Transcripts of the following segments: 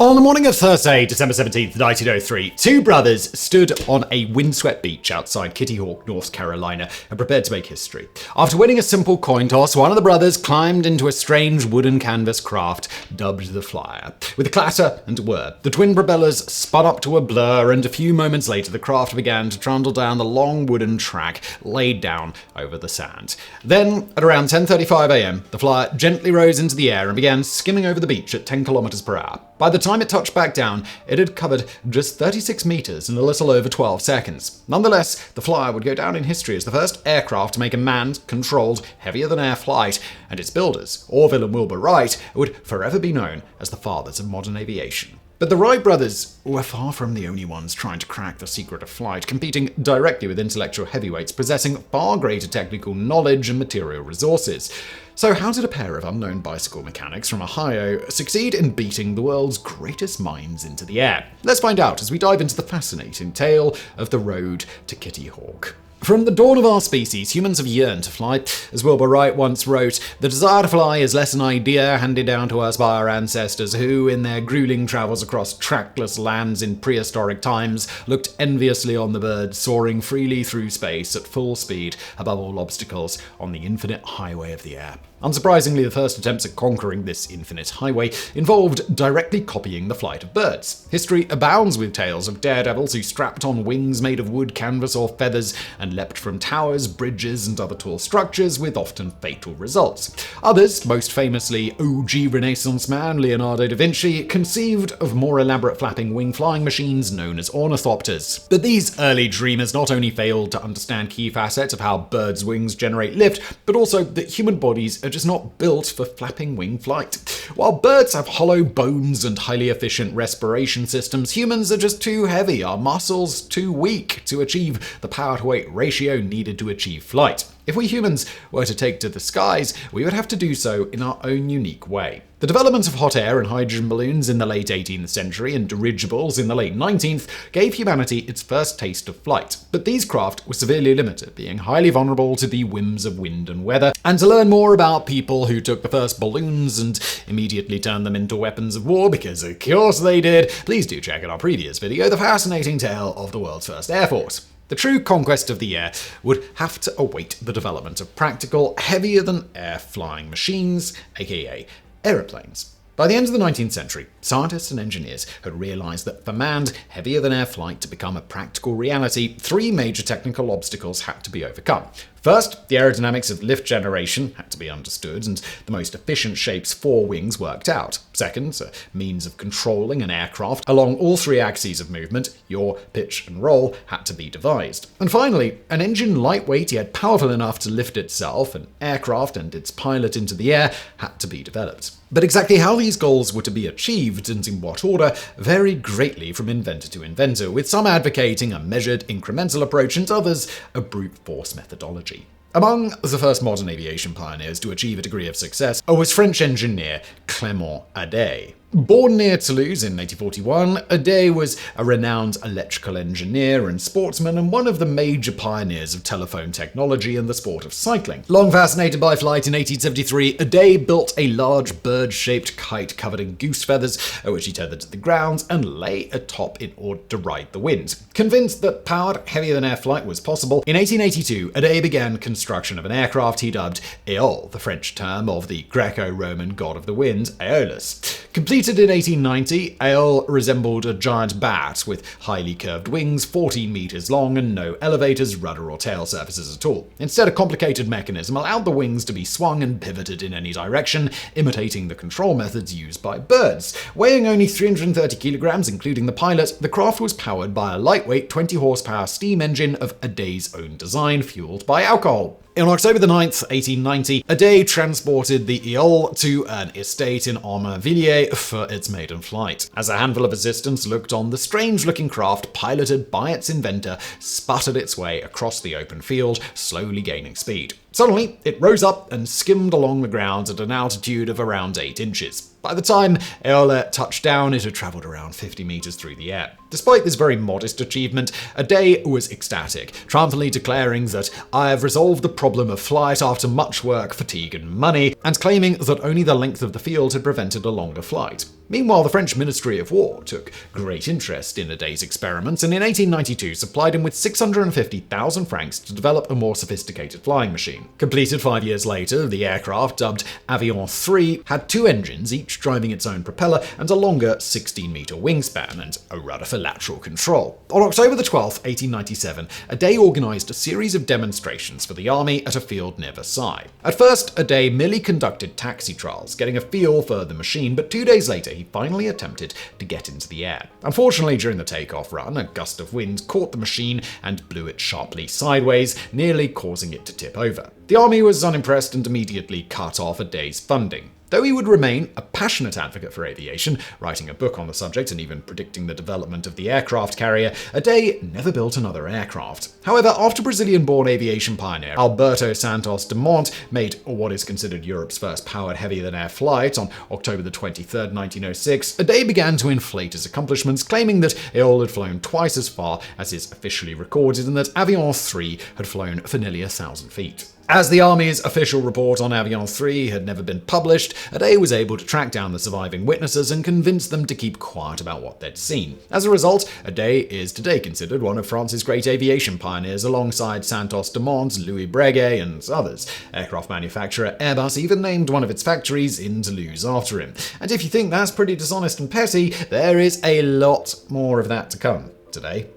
On the morning of Thursday, December 17th, 1903, two brothers stood on a windswept beach outside Kitty Hawk, North Carolina, and prepared to make history. After winning a simple coin toss, one of the brothers climbed into a strange wooden canvas craft dubbed the Flyer. With a clatter and a whir, the twin propellers spun up to a blur, and a few moments later the craft began to trundle down the long wooden track laid down over the sand. Then, at around 10:35 a.m., the Flyer gently rose into the air and began skimming over the beach at 10 kilometers per hour. By the time it touched back down, it had covered just 36 meters in a little over 12 seconds. Nonetheless, the Flyer would go down in history as the first aircraft to make a manned, controlled, heavier-than-air flight, and its builders, Orville and Wilbur Wright, would forever be known as the fathers of modern aviation. But the Wright brothers were far from the only ones trying to crack the secret of flight, competing directly with intellectual heavyweights possessing far greater technical knowledge and material resources. So how did a pair of unknown bicycle mechanics from Ohio succeed in beating the world's greatest minds into the air? Let's find out as we dive into the fascinating tale of the road to Kitty Hawk. From the dawn of our species, humans have yearned to fly. As Wilbur Wright once wrote, "The desire to fly is less an idea handed down to us by our ancestors who, in their grueling travels across trackless lands in prehistoric times, looked enviously on the birds soaring freely through space at full speed above all obstacles on the infinite highway of the air." Unsurprisingly, the first attempts at conquering this infinite highway involved directly copying the flight of birds. History abounds with tales of daredevils who strapped on wings made of wood, canvas, or feathers and leapt from towers, bridges, and other tall structures with often fatal results. Others, most famously OG Renaissance man Leonardo da Vinci, conceived of more elaborate flapping wing flying machines known as ornithopters. But these early dreamers not only failed to understand key facets of how birds' wings generate lift, but also that human bodies are just not built for flapping wing flight. While birds have hollow bones and highly efficient respiration systems, humans are just too heavy, our muscles too weak to achieve the power-to-weight ratio needed to achieve flight. If we humans were to take to the skies, we would have to do so in our own unique way. The development of hot air and hydrogen balloons in the late 18th century and dirigibles in the late 19th gave humanity its first taste of flight. But these craft were severely limited, being highly vulnerable to the whims of wind and weather. And to learn more about people who took the first balloons and immediately turned them into weapons of war, because of course they did, please do check out our previous video, The Fascinating Tale of the World's First Air Force. The true conquest of the air would have to await the development of practical, heavier-than-air flying machines, aka aeroplanes. By the end of the 19th century, scientists and engineers had realized that for manned, heavier-than-air flight to become a practical reality, three major technical obstacles had to be overcome. First, the aerodynamics of lift generation had to be understood and the most efficient shapes for wings worked out. Second, a means of controlling an aircraft along all three axes of movement, yaw, pitch, and roll, had to be devised. And finally, an engine lightweight yet powerful enough to lift itself, an aircraft and its pilot into the air, had to be developed. But exactly how these goals were to be achieved and in what order varied greatly from inventor to inventor, with some advocating a measured, incremental approach and others a brute force methodology. Among the first modern aviation pioneers to achieve a degree of success was French engineer Clément Adet. Born near Toulouse in 1841, Adet was a renowned electrical engineer and sportsman and one of the major pioneers of telephone technology and the sport of cycling. Long fascinated by flight, in 1873, Adet built a large bird-shaped kite covered in goose feathers, which he tethered to the ground and lay atop in order to ride the wind. Convinced that powered, heavier-than-air flight was possible, in 1882, Adet began construction of an aircraft he dubbed Éole, the French term of the Greco-Roman god of the wind, Aeolus. Completed in 1890, Éole resembled a giant bat with highly curved wings, 14 meters long, and no elevators, rudder, or tail surfaces at all. Instead, a complicated mechanism allowed the wings to be swung and pivoted in any direction, imitating the control methods used by birds. Weighing only 330 kilograms, including the pilot, the craft was powered by a lightweight 20-horsepower steam engine of Adet's own design, fueled by alcohol. On October 9th, 1890, Adet transported the Éole to an estate in Aumervilliers for its maiden flight. As a handful of assistants looked on, the strange-looking craft, piloted by its inventor, sputtered its way across the open field, slowly gaining speed. Suddenly, it rose up and skimmed along the ground at an altitude of around 8 inches. By the time Éole touched down, it had traveled around 50 meters through the air. Despite this very modest achievement, Adet was ecstatic, triumphantly declaring that "I have resolved the problem of flight after much work, fatigue, and money," and claiming that only the length of the field had prevented a longer flight. Meanwhile, the French Ministry of War took great interest in Aday's experiments and in 1892 supplied him with 650,000 francs to develop a more sophisticated flying machine. Completed 5 years later, the aircraft, dubbed Avion 3, had 2 engines, each driving its own propeller, and a longer 16-meter wingspan, and a rudder for lateral control. On October 12, 1897, Aday organized a series of demonstrations for the army at a field near Versailles. At first, Aday merely conducted taxi trials, getting a feel for the machine, but 2 days later he finally attempted to get into the air. Unfortunately, during the takeoff run, a gust of wind caught the machine and blew it sharply sideways, nearly causing it to tip over. The army was unimpressed and immediately cut off Aday's funding. Though he would remain a passionate advocate for aviation, writing a book on the subject and even predicting the development of the aircraft carrier, Aday never built another aircraft. However, after Brazilian-born aviation pioneer Alberto Santos Dumont made what is considered Europe's first powered heavier-than-air flight on October 23, 1906, Aday began to inflate his accomplishments, claiming that Hill had flown twice as far as is officially recorded and that Avion 3 had flown for nearly 1,000 feet. As the Army's official report on Avion 3 had never been published, Aday was able to track down the surviving witnesses and convince them to keep quiet about what they'd seen. As a result, Aday is today considered one of France's great aviation pioneers alongside Santos Dumont, Louis Breguet, and others. Aircraft manufacturer Airbus even named one of its factories in Toulouse after him. And if you think that's pretty dishonest and petty, there is a lot more of that to come today.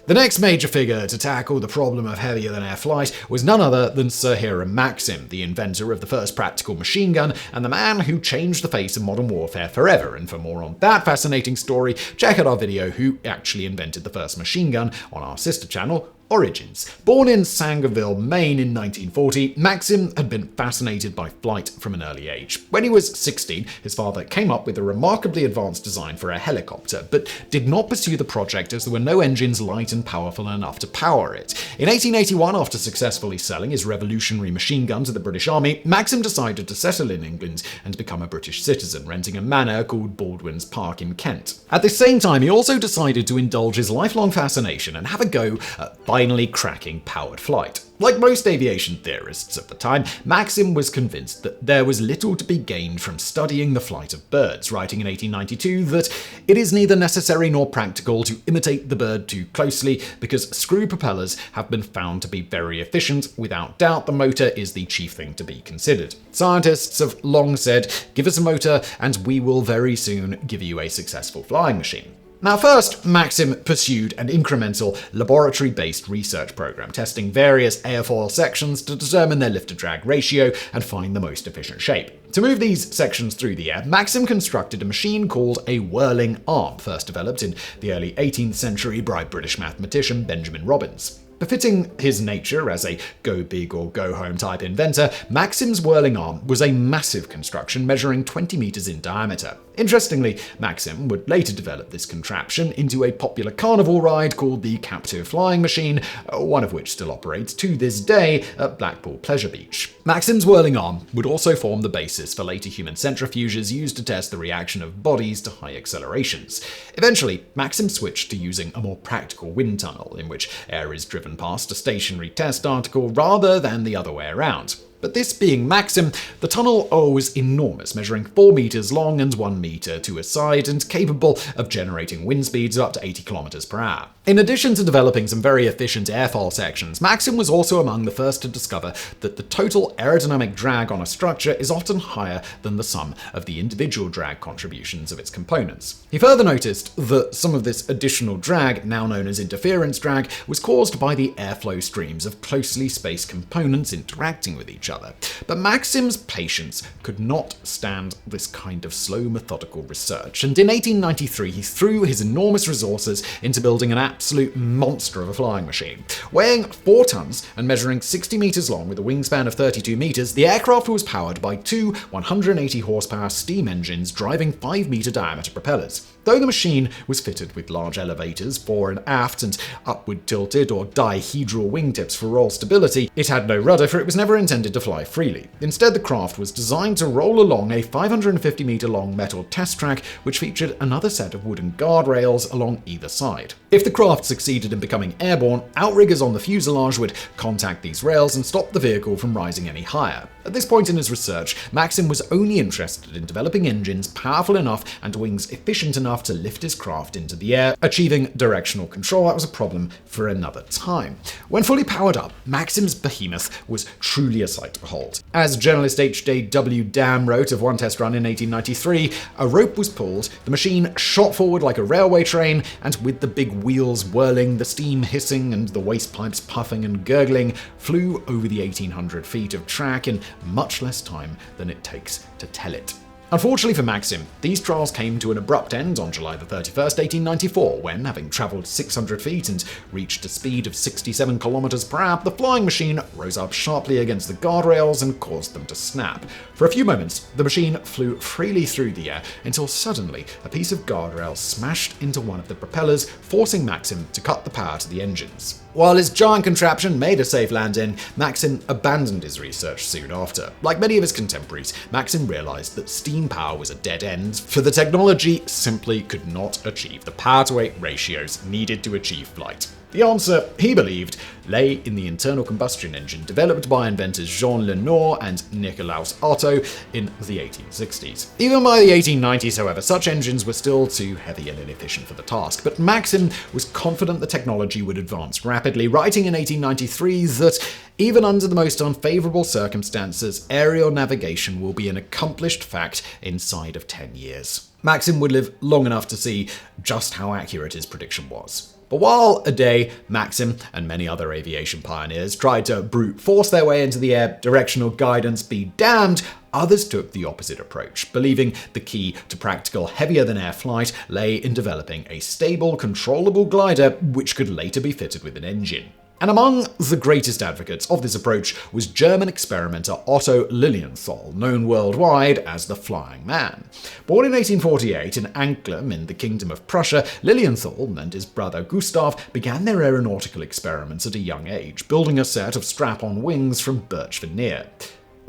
The next major figure to tackle the problem of heavier-than-air flight was none other than Sir Hiram Maxim, the inventor of the first practical machine gun and the man who changed the face of modern warfare forever. And for more on that fascinating story, check out our video Who Actually Invented the First Machine Gun on our sister channel, Origins. Born in Sangerville, Maine in 1940, Maxim had been fascinated by flight from an early age. When he was 16, his father came up with a remarkably advanced design for a helicopter, but did not pursue the project as there were no engines light and powerful enough to power it. In 1881, after successfully selling his revolutionary machine gun to the British Army, Maxim decided to settle in England and become a British citizen, renting a manor called Baldwin's Park in Kent. At the same time, he also decided to indulge his lifelong fascination and have a go at finally cracking powered flight. Like most aviation theorists at the time, Maxim was convinced that there was little to be gained from studying the flight of birds, writing in 1892 that it is neither necessary nor practical to imitate the bird too closely because screw propellers have been found to be very efficient. Without doubt, the motor is the chief thing to be considered. Scientists have long said, give us a motor and we will very soon give you a successful flying machine. Now first, Maxim pursued an incremental, laboratory-based research program, testing various airfoil sections to determine their lift-to-drag ratio and find the most efficient shape. To move these sections through the air, Maxim constructed a machine called a whirling arm, first developed in the early 18th century by British mathematician Benjamin Robbins. Befitting his nature as a go big or go home type inventor, Maxim's whirling arm was a massive construction measuring 20 meters in diameter. Interestingly, Maxim would later develop this contraption into a popular carnival ride called the Captive Flying Machine, one of which still operates to this day at Blackpool Pleasure Beach. Maxim's whirling arm would also form the basis for later human centrifuges used to test the reaction of bodies to high accelerations. Eventually, Maxim switched to using a more practical wind tunnel, in which air is driven past a stationary test article rather than the other way around. But this being Maxim, the tunnel was enormous, measuring 4 meters long and 1 meter to a side and capable of generating wind speeds of up to 80 kilometers per hour. In addition to developing some very efficient airfoil sections, Maxim was also among the first to discover that the total aerodynamic drag on a structure is often higher than the sum of the individual drag contributions of its components. He further noticed that some of this additional drag, now known as interference drag, was caused by the airflow streams of closely spaced components interacting with each other. But Maxim's patience could not stand this kind of slow, methodical research, and in 1893 he threw his enormous resources into building an absolute monster of a flying machine. Weighing 4 tons and measuring 60 meters long with a wingspan of 32 meters, the aircraft was powered by 2 180 horsepower steam engines driving 5 meter diameter propellers. Though the machine was fitted with large elevators fore and aft and upward tilted or dihedral wingtips for roll stability, it had no rudder, for it was never intended to to fly freely. Instead, the craft was designed to roll along a 550-meter-long metal test track, which featured another set of wooden guardrails along either side. If the craft succeeded in becoming airborne, outriggers on the fuselage would contact these rails and stop the vehicle from rising any higher. At this point in his research, Maxim was only interested in developing engines powerful enough and wings efficient enough to lift his craft into the air. Achieving directional control, that was a problem for another time. When fully powered up, Maxim's behemoth was truly a sight to behold. As journalist H.J.W. Dam wrote of one test run in 1893, a rope was pulled, the machine shot forward like a railway train, and with the big wheels whirling, the steam hissing, and the waste pipes puffing and gurgling, flew over the 1,800 feet of track in much less time than it takes to tell it. Unfortunately for Maxim, these trials came to an abrupt end on July 31st, 1894, when, having travelled 600 feet and reached a speed of 67 kilometers per hour, the flying machine rose up sharply against the guardrails and caused them to snap. For a few moments, the machine flew freely through the air until suddenly a piece of guardrail smashed into one of the propellers, forcing Maxim to cut the power to the engines. While his giant contraption made a safe landing, Maxim abandoned his research soon after. Like many of his contemporaries, Maxim realized that steam power was a dead end, for the technology simply could not achieve the power-to-weight ratios needed to achieve flight. The answer, he believed, lay in the internal combustion engine developed by inventors Jean Lenoir and Nicolaus Otto in the 1860s. Even by the 1890s, however, such engines were still too heavy and inefficient for the task, but Maxim was confident the technology would advance rapidly, writing in 1893 that even under the most unfavorable circumstances, aerial navigation will be an accomplished fact inside of 10 years. Maxim would live long enough to see just how accurate his prediction was. But while a day, Maxim and many other aviation pioneers tried to brute force their way into the air, directional guidance be damned, others took the opposite approach, believing the key to practical heavier-than-air flight lay in developing a stable, controllable glider which could later be fitted with an engine. And among the greatest advocates of this approach was German experimenter Otto Lilienthal, known worldwide as the Flying Man. Born in 1848 in Anklam in the Kingdom of Prussia, Lilienthal and his brother Gustav began their aeronautical experiments at a young age, building a set of strap-on wings from birch veneer.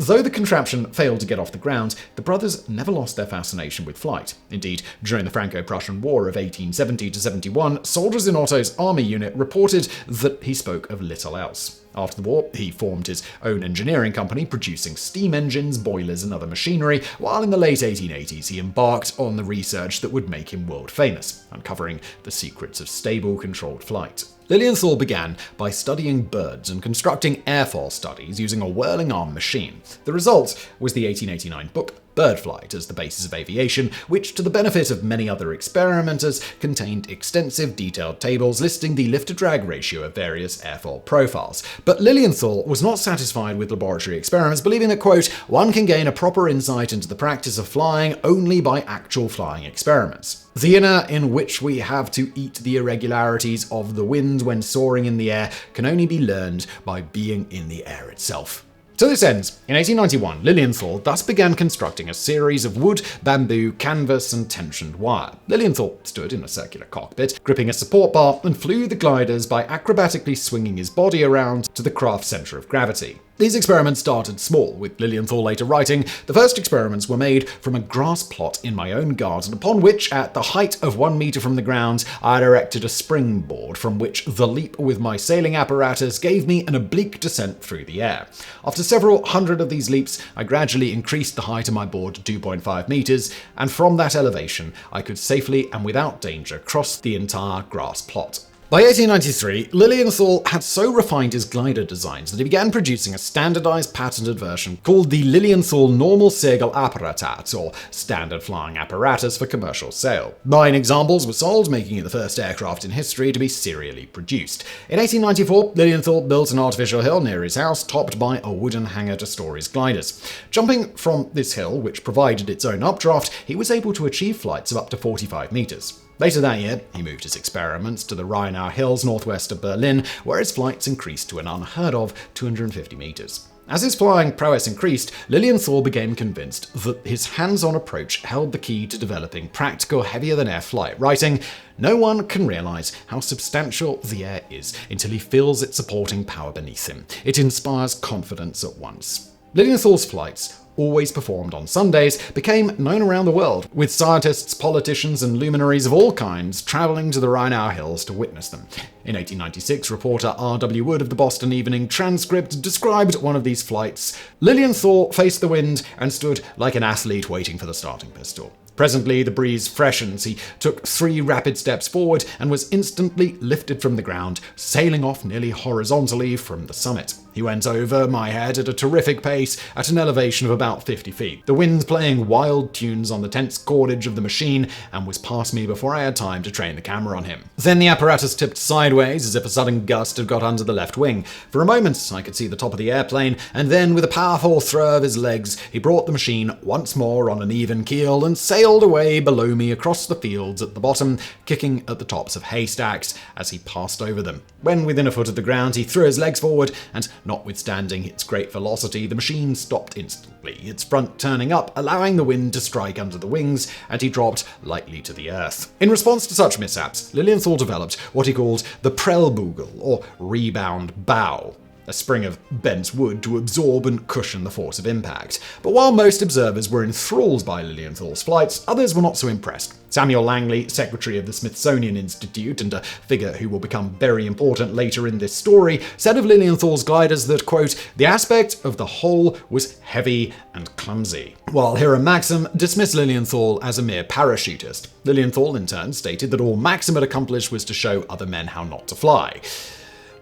Though the contraption failed to get off the ground, the brothers never lost their fascination with flight. Indeed, during the Franco-Prussian War of 1870-71, soldiers in Otto's army unit reported that he spoke of little else. After the war, he formed his own engineering company, producing steam engines, boilers, and other machinery, while in the late 1880s he embarked on the research that would make him world famous, uncovering the secrets of stable, controlled flight. Lilienthal began by studying birds and constructing airfoil studies using a whirling arm machine. The result was the 1889 book Bird Flight as the basis of aviation, which, to the benefit of many other experimenters, contained extensive detailed tables listing the lift-to-drag ratio of various airfoil profiles. But Lilienthal was not satisfied with laboratory experiments, believing that, quote, one can gain a proper insight into the practice of flying only by actual flying experiments. The inner in which we have to eat the irregularities of the wind when soaring in the air can only be learned by being in the air itself. To this end, in 1891, Lilienthal thus began constructing a series of wood, bamboo, canvas, and tensioned wire. Lilienthal stood in a circular cockpit, gripping a support bar, and flew the gliders by acrobatically swinging his body around to the craft's center of gravity. These experiments started small, with Lilienthal later writing, "The first experiments were made from a grass plot in my own garden, upon which, at the height of 1 meter from the ground, I had erected a springboard, from which the leap with my sailing apparatus gave me an oblique descent through the air. After several hundred of these leaps, I gradually increased the height of my board to 2.5 meters, and from that elevation, I could safely and without danger cross the entire grass plot." By 1893, Lilienthal had so refined his glider designs that he began producing a standardized patented version called the Lilienthal Normal Segelapparat, or Standard Flying Apparatus, for commercial sale. 9 examples were sold, making it the first aircraft in history to be serially produced. In 1894, Lilienthal built an artificial hill near his house, topped by a wooden hangar to store his gliders. Jumping from this hill, which provided its own updraft, he was able to achieve flights of up to 45 meters. Later that year, he moved his experiments to the Rheinau Hills northwest of Berlin, where his flights increased to an unheard of 250 meters. As his flying prowess increased, Lilienthal became convinced that his hands-on approach held the key to developing practical heavier-than-air flight, writing, "No one can realize how substantial the air is until he feels its supporting power beneath him. It inspires confidence at once." Lilienthal's flights, always performed on Sundays, became known around the world, with scientists, politicians, and luminaries of all kinds traveling to the Rheingau Hills to witness them. In 1896, reporter R.W. Wood of the Boston Evening Transcript described one of these flights. Lilienthal faced the wind and stood like an athlete waiting for the starting pistol. Presently, the breeze freshens. He took 3 rapid steps forward and was instantly lifted from the ground, sailing off nearly horizontally from the summit. He went over my head at a terrific pace at an elevation of about 50 feet. The wind playing wild tunes on the tense cordage of the machine and was past me before I had time to train the camera on him. Then the apparatus tipped sideways as if a sudden gust had got under the left wing. For a moment, I could see the top of the airplane, and then with a powerful throw of his legs, he brought the machine once more on an even keel and sailed away below me across the fields at the bottom, kicking at the tops of haystacks as he passed over them. When within a foot of the ground, he threw his legs forward, and notwithstanding its great velocity, the machine stopped instantly, its front turning up, allowing the wind to strike under the wings, and he dropped lightly to the earth. In response to such mishaps, Lilienthal developed what he called the Prellbugel, or rebound bow, a spring of bent wood to absorb and cushion the force of impact. But while most observers were enthralled by Lilienthal's flights, others were not so impressed. Samuel Langley, secretary of the Smithsonian Institute and a figure who will become very important later in this story, said of Lilienthal's gliders that, quote, "the aspect of the whole was heavy and clumsy." While Hiram Maxim dismissed Lilienthal as a mere parachutist, Lilienthal in turn stated that all Maxim had accomplished was to show other men how not to fly.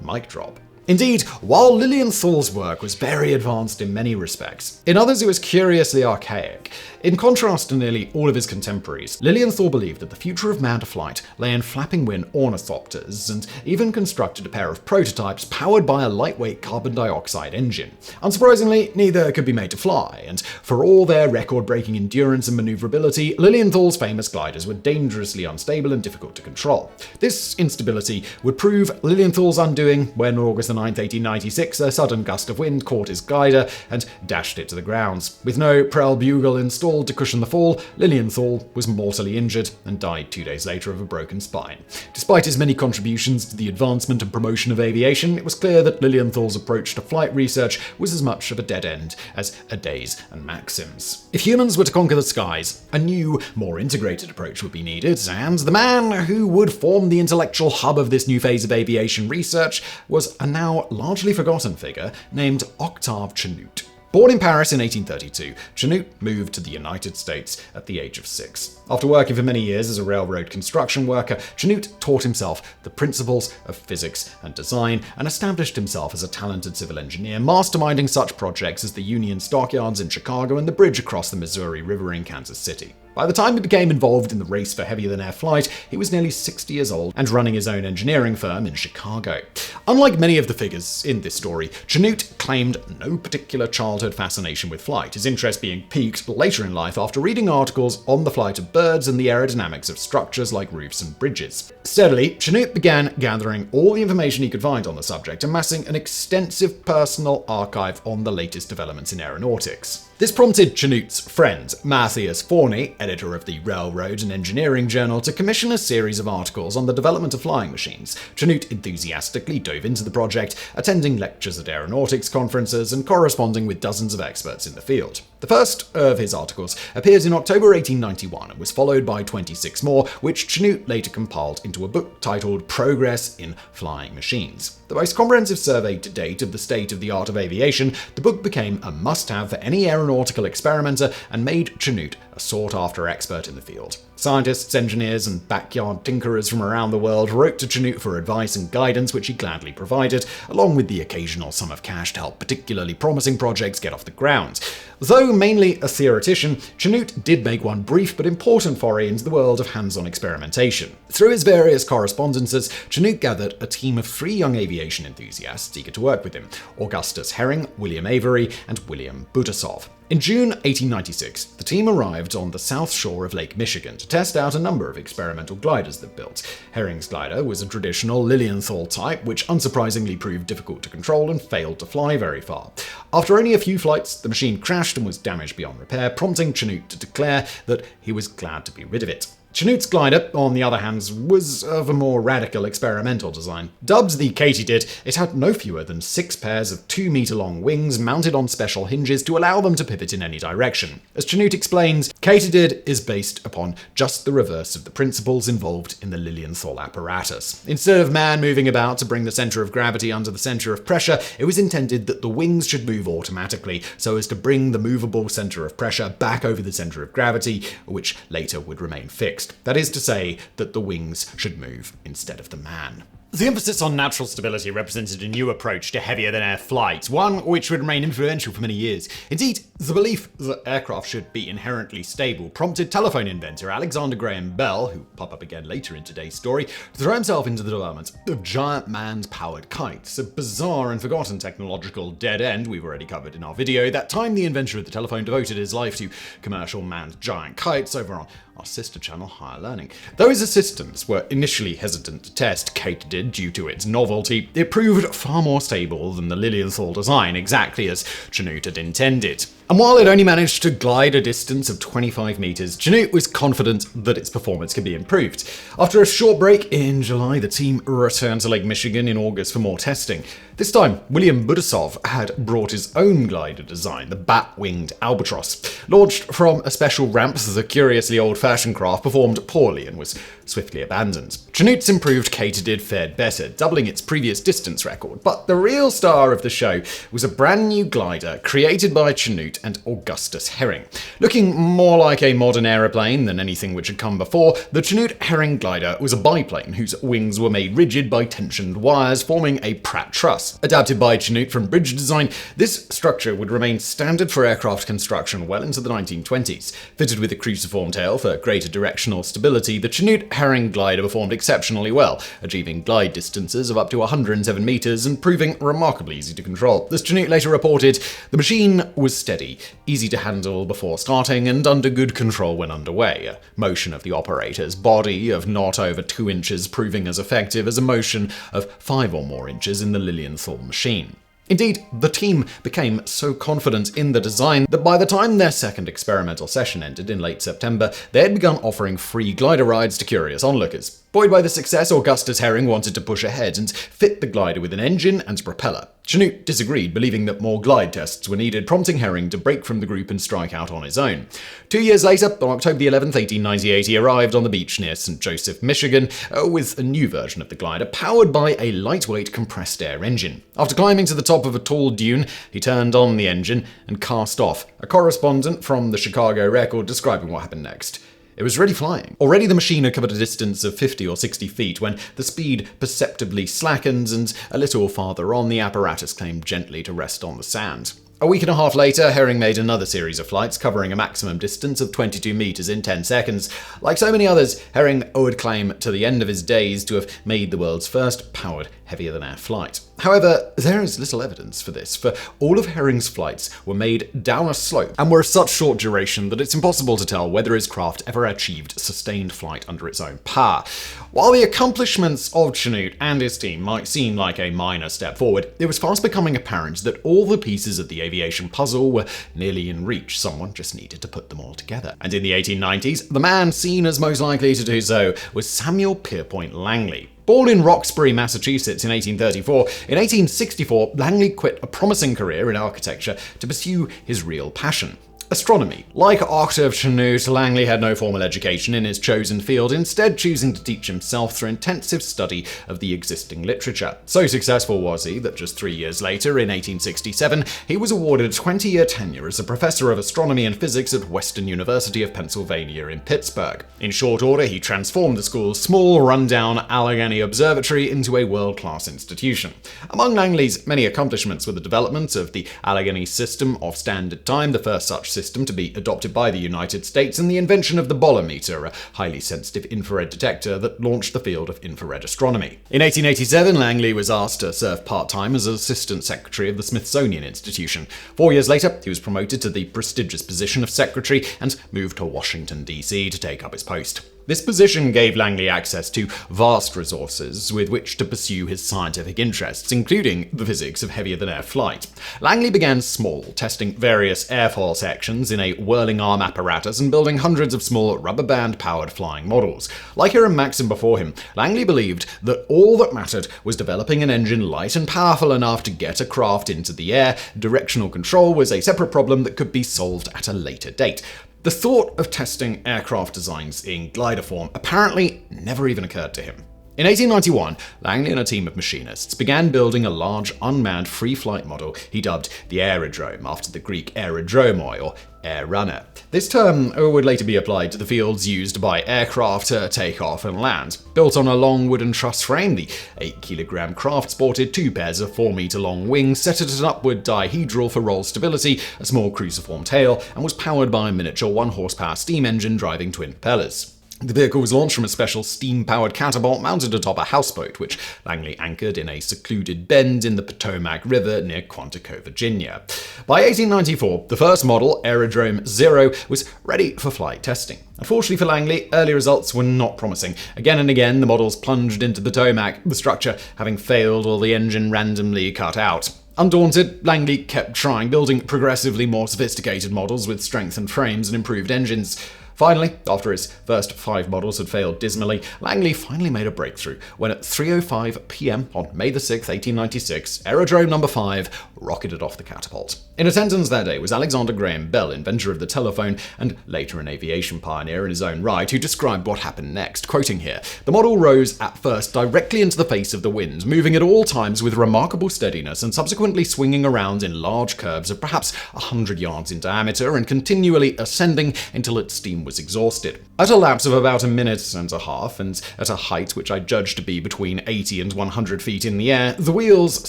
Mic drop. Indeed, while Lilienthal's work was very advanced in many respects, in others it was curiously archaic. In contrast to nearly all of his contemporaries, Lilienthal believed that the future of manned flight lay in flapping wing ornithopters, and even constructed a pair of prototypes powered by a lightweight carbon dioxide engine. Unsurprisingly, neither could be made to fly, and for all their record-breaking endurance and maneuverability, Lilienthal's famous gliders were dangerously unstable and difficult to control. This instability would prove Lilienthal's undoing when, August 9th, 1896, a sudden gust of wind caught his glider and dashed it to the ground. With no Prellbugel installed to cushion the fall, Lilienthal was mortally injured and died 2 days later of a broken spine. Despite his many contributions to the advancement and promotion of aviation, it was clear that Lilienthal's approach to flight research was as much of a dead end as Adair's and Maxim's. If humans were to conquer the skies, a new, more integrated approach would be needed, and the man who would form the intellectual hub of this new phase of aviation research was a now largely forgotten figure named Octave Chanute. Born in Paris in 1832, Chanute moved to the United States at the age of 6. After working for many years as a railroad construction worker, Chanute taught himself the principles of physics and design and established himself as a talented civil engineer, masterminding such projects as the Union Stockyards in Chicago and the bridge across the Missouri River in Kansas City. By the time he became involved in the race for heavier-than-air flight, he was nearly 60 years old and running his own engineering firm in Chicago. Unlike many of the figures in this story, Chanute claimed no particular childhood fascination with flight, his interest being piqued later in life after reading articles on the flight of birds and the aerodynamics of structures like roofs and bridges. Steadily, Chanute began gathering all the information he could find on the subject, amassing an extensive personal archive on the latest developments in aeronautics. This prompted Chanute's friend, Matthias Forney, editor of the Railroad and Engineering Journal, to commission a series of articles on the development of flying machines. Chanute enthusiastically dove into the project, attending lectures at aeronautics conferences and corresponding with dozens of experts in the field. The first of his articles appeared in October 1891 and was followed by 26 more, which Chanute later compiled into a book titled Progress in Flying Machines. The most comprehensive survey to date of the state of the art of aviation, the book became a must-have for any aeronautical experimenter and made Chanute a sought-after expert in the field. Scientists, engineers, and backyard tinkerers from around the world wrote to Chanute for advice and guidance, which he gladly provided, along with the occasional sum of cash to help particularly promising projects get off the ground. Though mainly a theoretician, Chanute did make one brief but important foray into the world of hands-on experimentation. Through his various correspondences, Chanute gathered a team of 3 young aviation enthusiasts eager to work with him: Augustus Herring, William Avery, and William Butasov. In June 1896, the team arrived on the south shore of Lake Michigan to test out a number of experimental gliders they'd built. Herring's glider was a traditional Lilienthal type, which unsurprisingly proved difficult to control and failed to fly very far. After only a few flights, the machine crashed and was damaged beyond repair, prompting Chanute to declare that he was glad to be rid of it. Chanut's glider, on the other hand, was of a more radical experimental design. Dubbed the Katydid, it had no fewer than 6 pairs of 2-meter-long wings mounted on special hinges to allow them to pivot in any direction. As Chanut explains, Katydid is based upon just the reverse of the principles involved in the Lilienthal apparatus. Instead of man moving about to bring the center of gravity under the center of pressure, it was intended that the wings should move automatically, so as to bring the movable center of pressure back over the center of gravity, which later would remain fixed. That is to say, that the wings should move instead of the man. The emphasis on natural stability represented a new approach to heavier-than-air flight, one which would remain influential for many years. Indeed, the belief that aircraft should be inherently stable prompted telephone inventor Alexander Graham Bell, who will pop up again later in today's story, to throw himself into the development of giant manned-powered kites, a bizarre and forgotten technological dead end we've already covered in our video. That time the inventor of the telephone devoted his life to commercial manned giant kites over on our sister channel, Higher Learning. Though his assistants were initially hesitant to test Katydid due to its novelty, it proved far more stable than the Lilienthal design, exactly as Chanut had intended. And while it only managed to glide a distance of 25 meters, Chanut was confident that its performance could be improved. After a short break in July, the team returned to Lake Michigan in August for more testing. This time, William Budasov had brought his own glider design, the bat-winged Albatross. Launched from a special ramp, the curiously old-fashioned craft performed poorly and was swiftly abandoned. Chanut's improved Katydid fared better, doubling its previous distance record. But the real star of the show was a brand new glider created by Chanut and Augustus Herring. Looking more like a modern aeroplane than anything which had come before, the Chanut Herring glider was a biplane whose wings were made rigid by tensioned wires, forming a Pratt truss. Adapted by Chanut from bridge design, this structure would remain standard for aircraft construction well into the 1920s. Fitted with a cruciform tail for greater directional stability, the Chanut Herring glider performed exceptionally well, achieving glide distances of up to 107 meters and proving remarkably easy to control. As Chanut later reported, the machine was steady, easy to handle before starting, and under good control when underway. A motion of the operator's body of not over 2 inches proving as effective as a motion of 5 or more inches in the Lilienthal machine. Indeed, the team became so confident in the design that by the time their second experimental session ended in late September, they had begun offering free glider rides to curious onlookers. Buoyed by the success, Augustus Herring wanted to push ahead and fit the glider with an engine and propeller. Chanut disagreed, believing that more glide tests were needed, prompting Herring to break from the group and strike out on his own. 2 years later, on October 11, 1898, he arrived on the beach near St. Joseph, Michigan, with a new version of the glider, powered by a lightweight compressed air engine. After climbing to the top of a tall dune, he turned on the engine and cast off, a correspondent from the Chicago Record describing what happened next. It was really flying. Already the machine had covered a distance of 50 or 60 feet when the speed perceptibly slackened, and a little farther on, the apparatus came gently to rest on the sand. A week and a half later, Herring made another series of flights covering a maximum distance of 22 meters in 10 seconds. Like so many others, Herring would claim to the end of his days to have made the world's first powered heavier-than-air flight. However, there is little evidence for this, for all of Herring's flights were made down a slope and were of such short duration that it's impossible to tell whether his craft ever achieved sustained flight under its own power. While the accomplishments of Chanut and his team might seem like a minor step forward, it was fast becoming apparent that all the pieces of the aviation puzzle were nearly in reach. Someone just needed to put them all together. And in the 1890s, the man seen as most likely to do so was Samuel Pierpont Langley. Born in Roxbury, Massachusetts in 1834, in 1864, Langley quit a promising career in architecture to pursue his real passion: astronomy. Like Octave Chanut, Langley had no formal education in his chosen field, instead choosing to teach himself through intensive study of the existing literature. So successful was he that just 3 years later, in 1867, he was awarded a 20-year tenure as a professor of astronomy and physics at Western University of Pennsylvania in Pittsburgh. In short order, he transformed the school's small, run-down Allegheny Observatory into a world-class institution. Among Langley's many accomplishments were the development of the Allegheny system of standard time, the first such system to be adopted by the United States, and the invention of the bolometer, a highly sensitive infrared detector that launched the field of infrared astronomy. In 1887, Langley was asked to serve part-time as assistant secretary of the Smithsonian Institution. 4 years later, he was promoted to the prestigious position of secretary and moved to Washington, D.C. to take up his post. This position gave Langley access to vast resources with which to pursue his scientific interests, including the physics of heavier-than-air flight. Langley began small, testing various airfoil sections in a whirling arm apparatus and building hundreds of small rubber band-powered flying models. Like Hiram Maxim before him, Langley believed that all that mattered was developing an engine light and powerful enough to get a craft into the air. Directional control was a separate problem that could be solved at a later date. The thought of testing aircraft designs in glider form apparently never even occurred to him. In 1891, Langley and a team of machinists began building a large, unmanned free-flight model he dubbed the aerodrome, after the Greek aerodromoi, or air runner. This term would later be applied to the fields used by aircraft to take off and land. Built on a long wooden truss frame, the 8-kilogram craft sported 2 pairs of 4-meter-long wings set at an upward dihedral for roll stability, a small cruciform tail, and was powered by a miniature 1-horsepower steam engine driving twin propellers. The vehicle was launched from a special steam-powered catapult mounted atop a houseboat, which Langley anchored in a secluded bend in the Potomac River near Quantico, Virginia. By 1894, the first model, Aerodrome Zero, was ready for flight testing. Unfortunately for Langley, early results were not promising. Again and again, the models plunged into the Potomac, the structure having failed or the engine randomly cut out. Undaunted, Langley kept trying, building progressively more sophisticated models with strengthened frames and improved engines. Finally, after his first 5 models had failed dismally, Langley finally made a breakthrough when at 3:05 p.m. on May 6, 1896, Aerodrome No. 5 rocketed off the catapult. In attendance that day was Alexander Graham Bell, inventor of the telephone and later an aviation pioneer in his own right, who described what happened next, quoting here, "The model rose at first directly into the face of the wind, moving at all times with remarkable steadiness and subsequently swinging around in large curves of perhaps 100 yards in diameter and continually ascending until its steam was exhausted. At a lapse of about a minute and a half, and at a height which I judged to be between 80 and 100 feet in the air, the wheels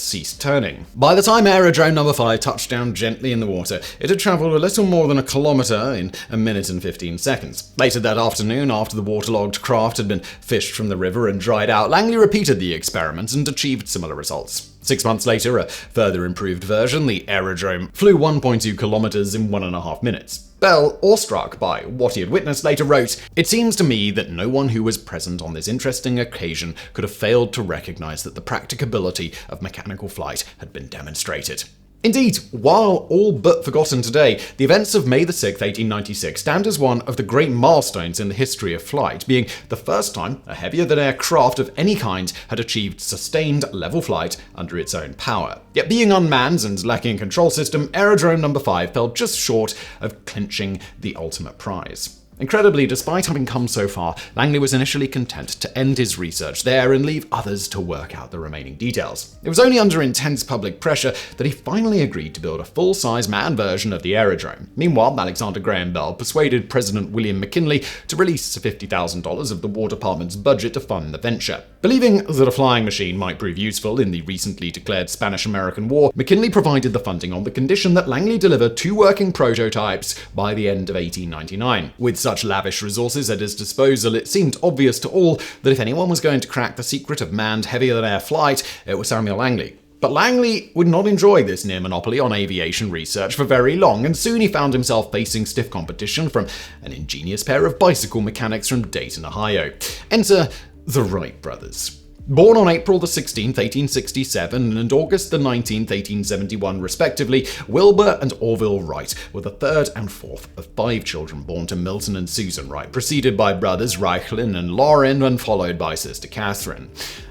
ceased turning. By the time Aerodrome No. 5 touched down gently in the water, it had travelled a little more than a kilometre in a minute and 15 seconds. Later that afternoon, after the waterlogged craft had been fished from the river and dried out, Langley repeated the experiment and achieved similar results. 6 months later, a further improved version, the Aerodrome, flew 1.2 kilometers in 1.5 minutes. Bell, awestruck by what he had witnessed, later wrote, "It seems to me that no one who was present on this interesting occasion could have failed to recognize that the practicability of mechanical flight had been demonstrated." Indeed, while all but forgotten today, the events of May 6, 1896 stand as one of the great milestones in the history of flight, being the first time a heavier-than-air craft of any kind had achieved sustained level flight under its own power. Yet being unmanned and lacking a control system, Aerodrome No. 5 fell just short of clinching the ultimate prize. Incredibly, despite having come so far, Langley was initially content to end his research there and leave others to work out the remaining details. It was only under intense public pressure that he finally agreed to build a full-size manned version of the aerodrome. Meanwhile, Alexander Graham Bell persuaded President William McKinley to release $50,000 of the War Department's budget to fund the venture. Believing that a flying machine might prove useful in the recently declared Spanish-American War, McKinley provided the funding on the condition that Langley deliver 2 working prototypes by the end of 1899. With such lavish resources at his disposal, it seemed obvious to all that if anyone was going to crack the secret of manned heavier-than-air flight, it was Samuel Langley. But Langley would not enjoy this near monopoly on aviation research for very long, and soon he found himself facing stiff competition from an ingenious pair of bicycle mechanics from Dayton, Ohio. Enter the Wright brothers. Born on April 16, 1867, and August 19, 1871, respectively, Wilbur and Orville Wright were the 3rd and 4th of 5 children born to Milton and Susan Wright, preceded by brothers Reichlin and Lauren, and followed by sister Catherine.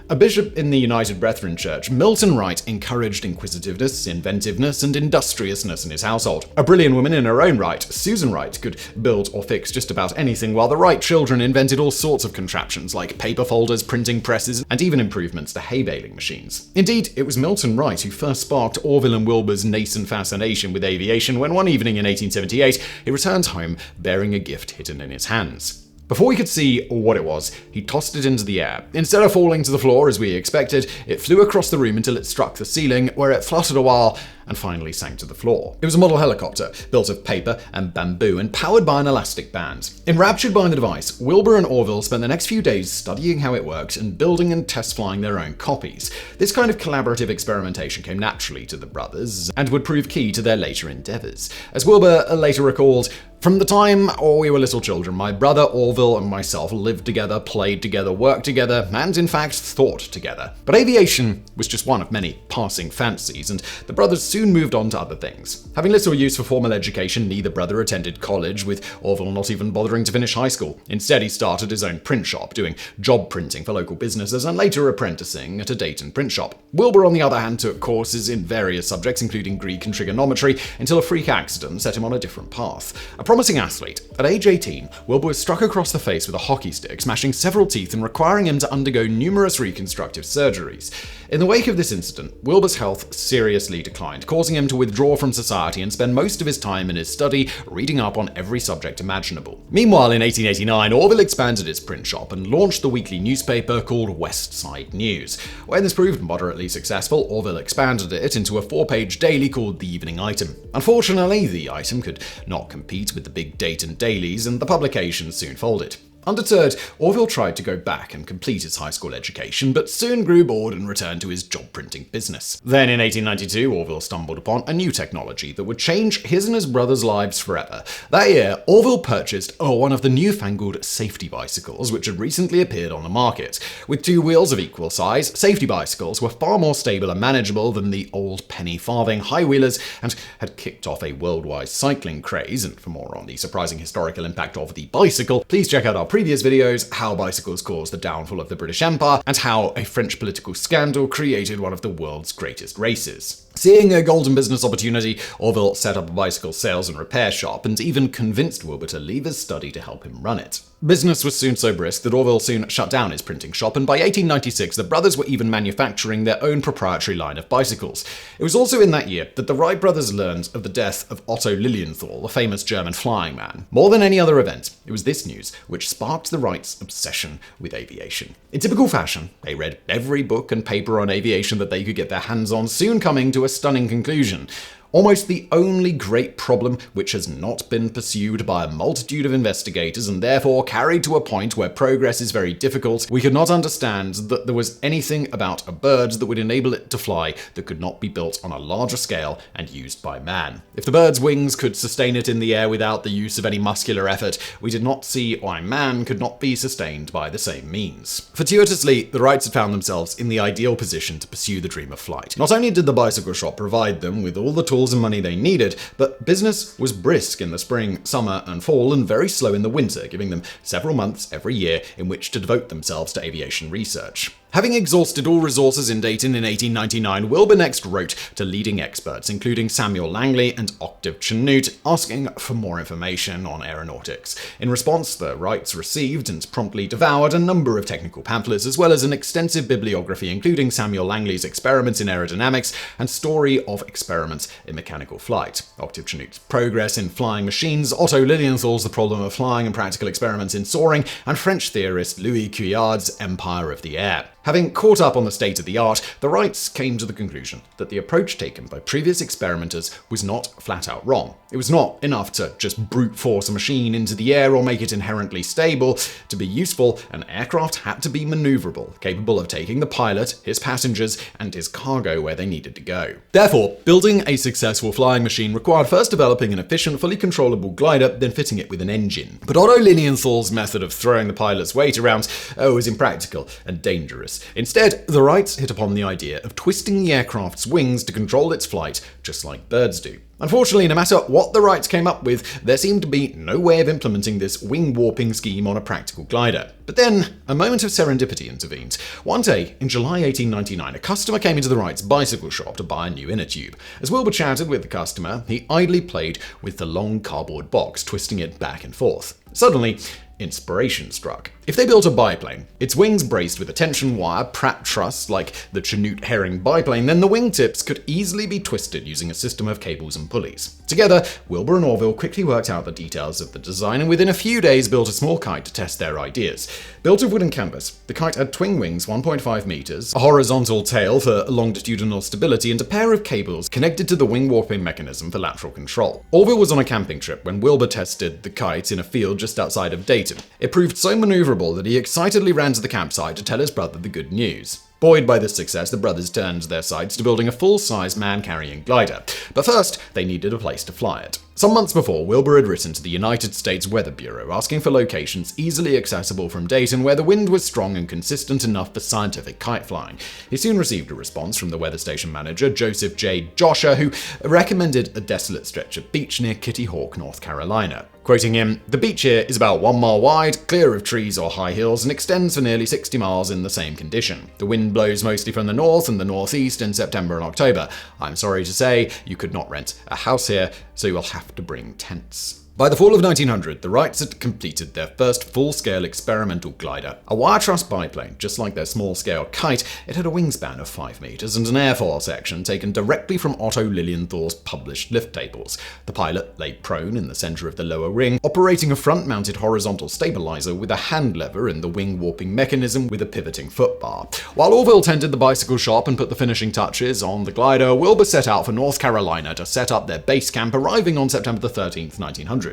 A bishop in the United Brethren Church, Milton Wright encouraged inquisitiveness, inventiveness, and industriousness in his household. A brilliant woman in her own right, Susan Wright could build or fix just about anything, while the Wright children invented all sorts of contraptions like paper folders, printing presses, and even improvements to hay baling machines. Indeed, it was Milton Wright who first sparked Orville and Wilbur's nascent fascination with aviation when one evening in 1878 he returned home bearing a gift hidden in his hands. Before we could see what it was, he tossed it into the air. Instead of falling to the floor as we expected, it flew across the room until it struck the ceiling, where it fluttered a while and finally sank to the floor. It was a model helicopter, built of paper and bamboo and powered by an elastic band. Enraptured by the device, Wilbur and Orville spent the next few days studying how it worked and building and test flying their own copies. This kind of collaborative experimentation came naturally to the brothers and would prove key to their later endeavors. As Wilbur later recalled, "From the time we were little children, my brother Orville and myself lived together, played together, worked together, and in fact thought together." But aviation was just one of many passing fancies, and the brothers soon moved on to other things. Having little use for formal education, neither brother attended college, with Orville not even bothering to finish high school. Instead, he started his own print shop, doing job printing for local businesses and later apprenticing at a Dayton print shop. Wilbur, on the other hand, took courses in various subjects, including Greek and trigonometry, until a freak accident set him on a different path. A promising athlete, at age 18, Wilbur was struck across the face with a hockey stick, smashing several teeth and requiring him to undergo numerous reconstructive surgeries. In the wake of this incident, Wilbur's health seriously declined, causing him to withdraw from society and spend most of his time in his study reading up on every subject imaginable. Meanwhile, in 1889, Orville expanded his print shop and launched the weekly newspaper called West Side News. When this proved moderately successful, Orville expanded it into a 4-page daily called the Evening Item. Unfortunately, the item could not compete with the big Dayton dailies, and the publication soon folded. Undeterred, Orville tried to go back and complete his high school education, but soon grew bored and returned to his job printing business. Then in 1892, Orville stumbled upon a new technology that would change his and his brother's lives forever. That year, Orville purchased one of the newfangled safety bicycles, which had recently appeared on the market. With 2 wheels of equal size, safety bicycles were far more stable and manageable than the old penny farthing high-wheelers and had kicked off a worldwide cycling craze. And for more on the surprising historical impact of the bicycle, please check out our previous videos, how bicycles caused the downfall of the British Empire, and how a French political scandal created one of the world's greatest races. Seeing a golden business opportunity, Orville set up a bicycle sales and repair shop and even convinced Wilbur to leave his study to help him run it. Business was soon so brisk that Orville soon shut down his printing shop, and by 1896 the brothers were even manufacturing their own proprietary line of bicycles. It was also in that year that the Wright brothers learned of the death of Otto Lilienthal, a famous German flying man. More than any other event, it was this news which sparked the Wrights' obsession with aviation. In typical fashion, they read every book and paper on aviation that they could get their hands on, soon coming to a stunning conclusion. Almost the only great problem which has not been pursued by a multitude of investigators and therefore carried to a point where progress is very difficult, we could not understand that there was anything about a bird that would enable it to fly that could not be built on a larger scale and used by man. If the bird's wings could sustain it in the air without the use of any muscular effort, we did not see why man could not be sustained by the same means. Fortuitously, the Wrights had found themselves in the ideal position to pursue the dream of flight. Not only did the bicycle shop provide them with all the tools and money they needed, but business was brisk in the spring, summer, and fall, and very slow in the winter, giving them several months every year in which to devote themselves to aviation research. Having exhausted all resources in Dayton in 1899, Wilbur next wrote to leading experts, including Samuel Langley and Octave Chanute, asking for more information on aeronautics. In response, the Wrights received and promptly devoured a number of technical pamphlets, as well as an extensive bibliography, including Samuel Langley's Experiments in Aerodynamics and Story of Experiments in Mechanical Flight, Octave Chanute's Progress in Flying Machines, Otto Lilienthal's The Problem of Flying and Practical Experiments in Soaring, and French theorist Louis Couillard's Empire of the Air. Having caught up on the state of the art, the Wrights came to the conclusion that the approach taken by previous experimenters was not flat out wrong. It was not enough to just brute force a machine into the air or make it inherently stable. To be useful, an aircraft had to be maneuverable, capable of taking the pilot, his passengers, and his cargo where they needed to go. Therefore, building a successful flying machine required first developing an efficient, fully controllable glider, then fitting it with an engine. But Otto Lilienthal's method of throwing the pilot's weight around was impractical and dangerous. Instead, the Wrights hit upon the idea of twisting the aircraft's wings to control its flight, just like birds do. Unfortunately, no matter what the Wrights came up with, there seemed to be no way of implementing this wing warping scheme on a practical glider. But then, a moment of serendipity intervened. One day, in July 1899, a customer came into the Wrights' bicycle shop to buy a new inner tube. As Wilbur chatted with the customer, he idly played with the long cardboard box, twisting it back and forth. Suddenly, inspiration struck. If they built a biplane, its wings braced with a tension wire Pratt truss like the Chinook herring biplane, then the wingtips could easily be twisted using a system of cables and pulleys. Together, Wilbur and Orville quickly worked out the details of the design and within a few days built a small kite to test their ideas. Built of wood and canvas, the kite had twin wings 1.5 meters, a horizontal tail for longitudinal stability, and a pair of cables connected to the wing warping mechanism for lateral control. Orville was on a camping trip when Wilbur tested the kite in a field just outside of Dayton. It proved so maneuverable that he excitedly ran to the campsite to tell his brother the good news. Buoyed by this success, the brothers turned their sights to building a full-size man-carrying glider. But first, they needed a place to fly it. Some months before, Wilbur had written to the United States Weather Bureau asking for locations easily accessible from Dayton where the wind was strong and consistent enough for scientific kite flying. He soon received a response from the weather station manager, Joseph J. Josher, who recommended a desolate stretch of beach near Kitty Hawk, North Carolina. Quoting him, "The beach here is about 1 mile wide, clear of trees or high hills, and extends for nearly 60 miles in the same condition. The wind blows mostly from the north and the northeast in September and October. I'm sorry to say you could not rent a house here, so you'll have to bring tents." By the fall of 1900, the Wrights had completed their first full-scale experimental glider. A wire truss biplane, just like their small-scale kite, it had a wingspan of 5 meters and an airfoil section taken directly from Otto Lilienthal's published lift tables. The pilot lay prone in the center of the lower ring, operating a front-mounted horizontal stabilizer with a hand lever in the wing warping mechanism with a pivoting foot bar. While Orville tended the bicycle shop and put the finishing touches on the glider, Wilbur set out for North Carolina to set up their base camp, arriving on September 13th, 1900.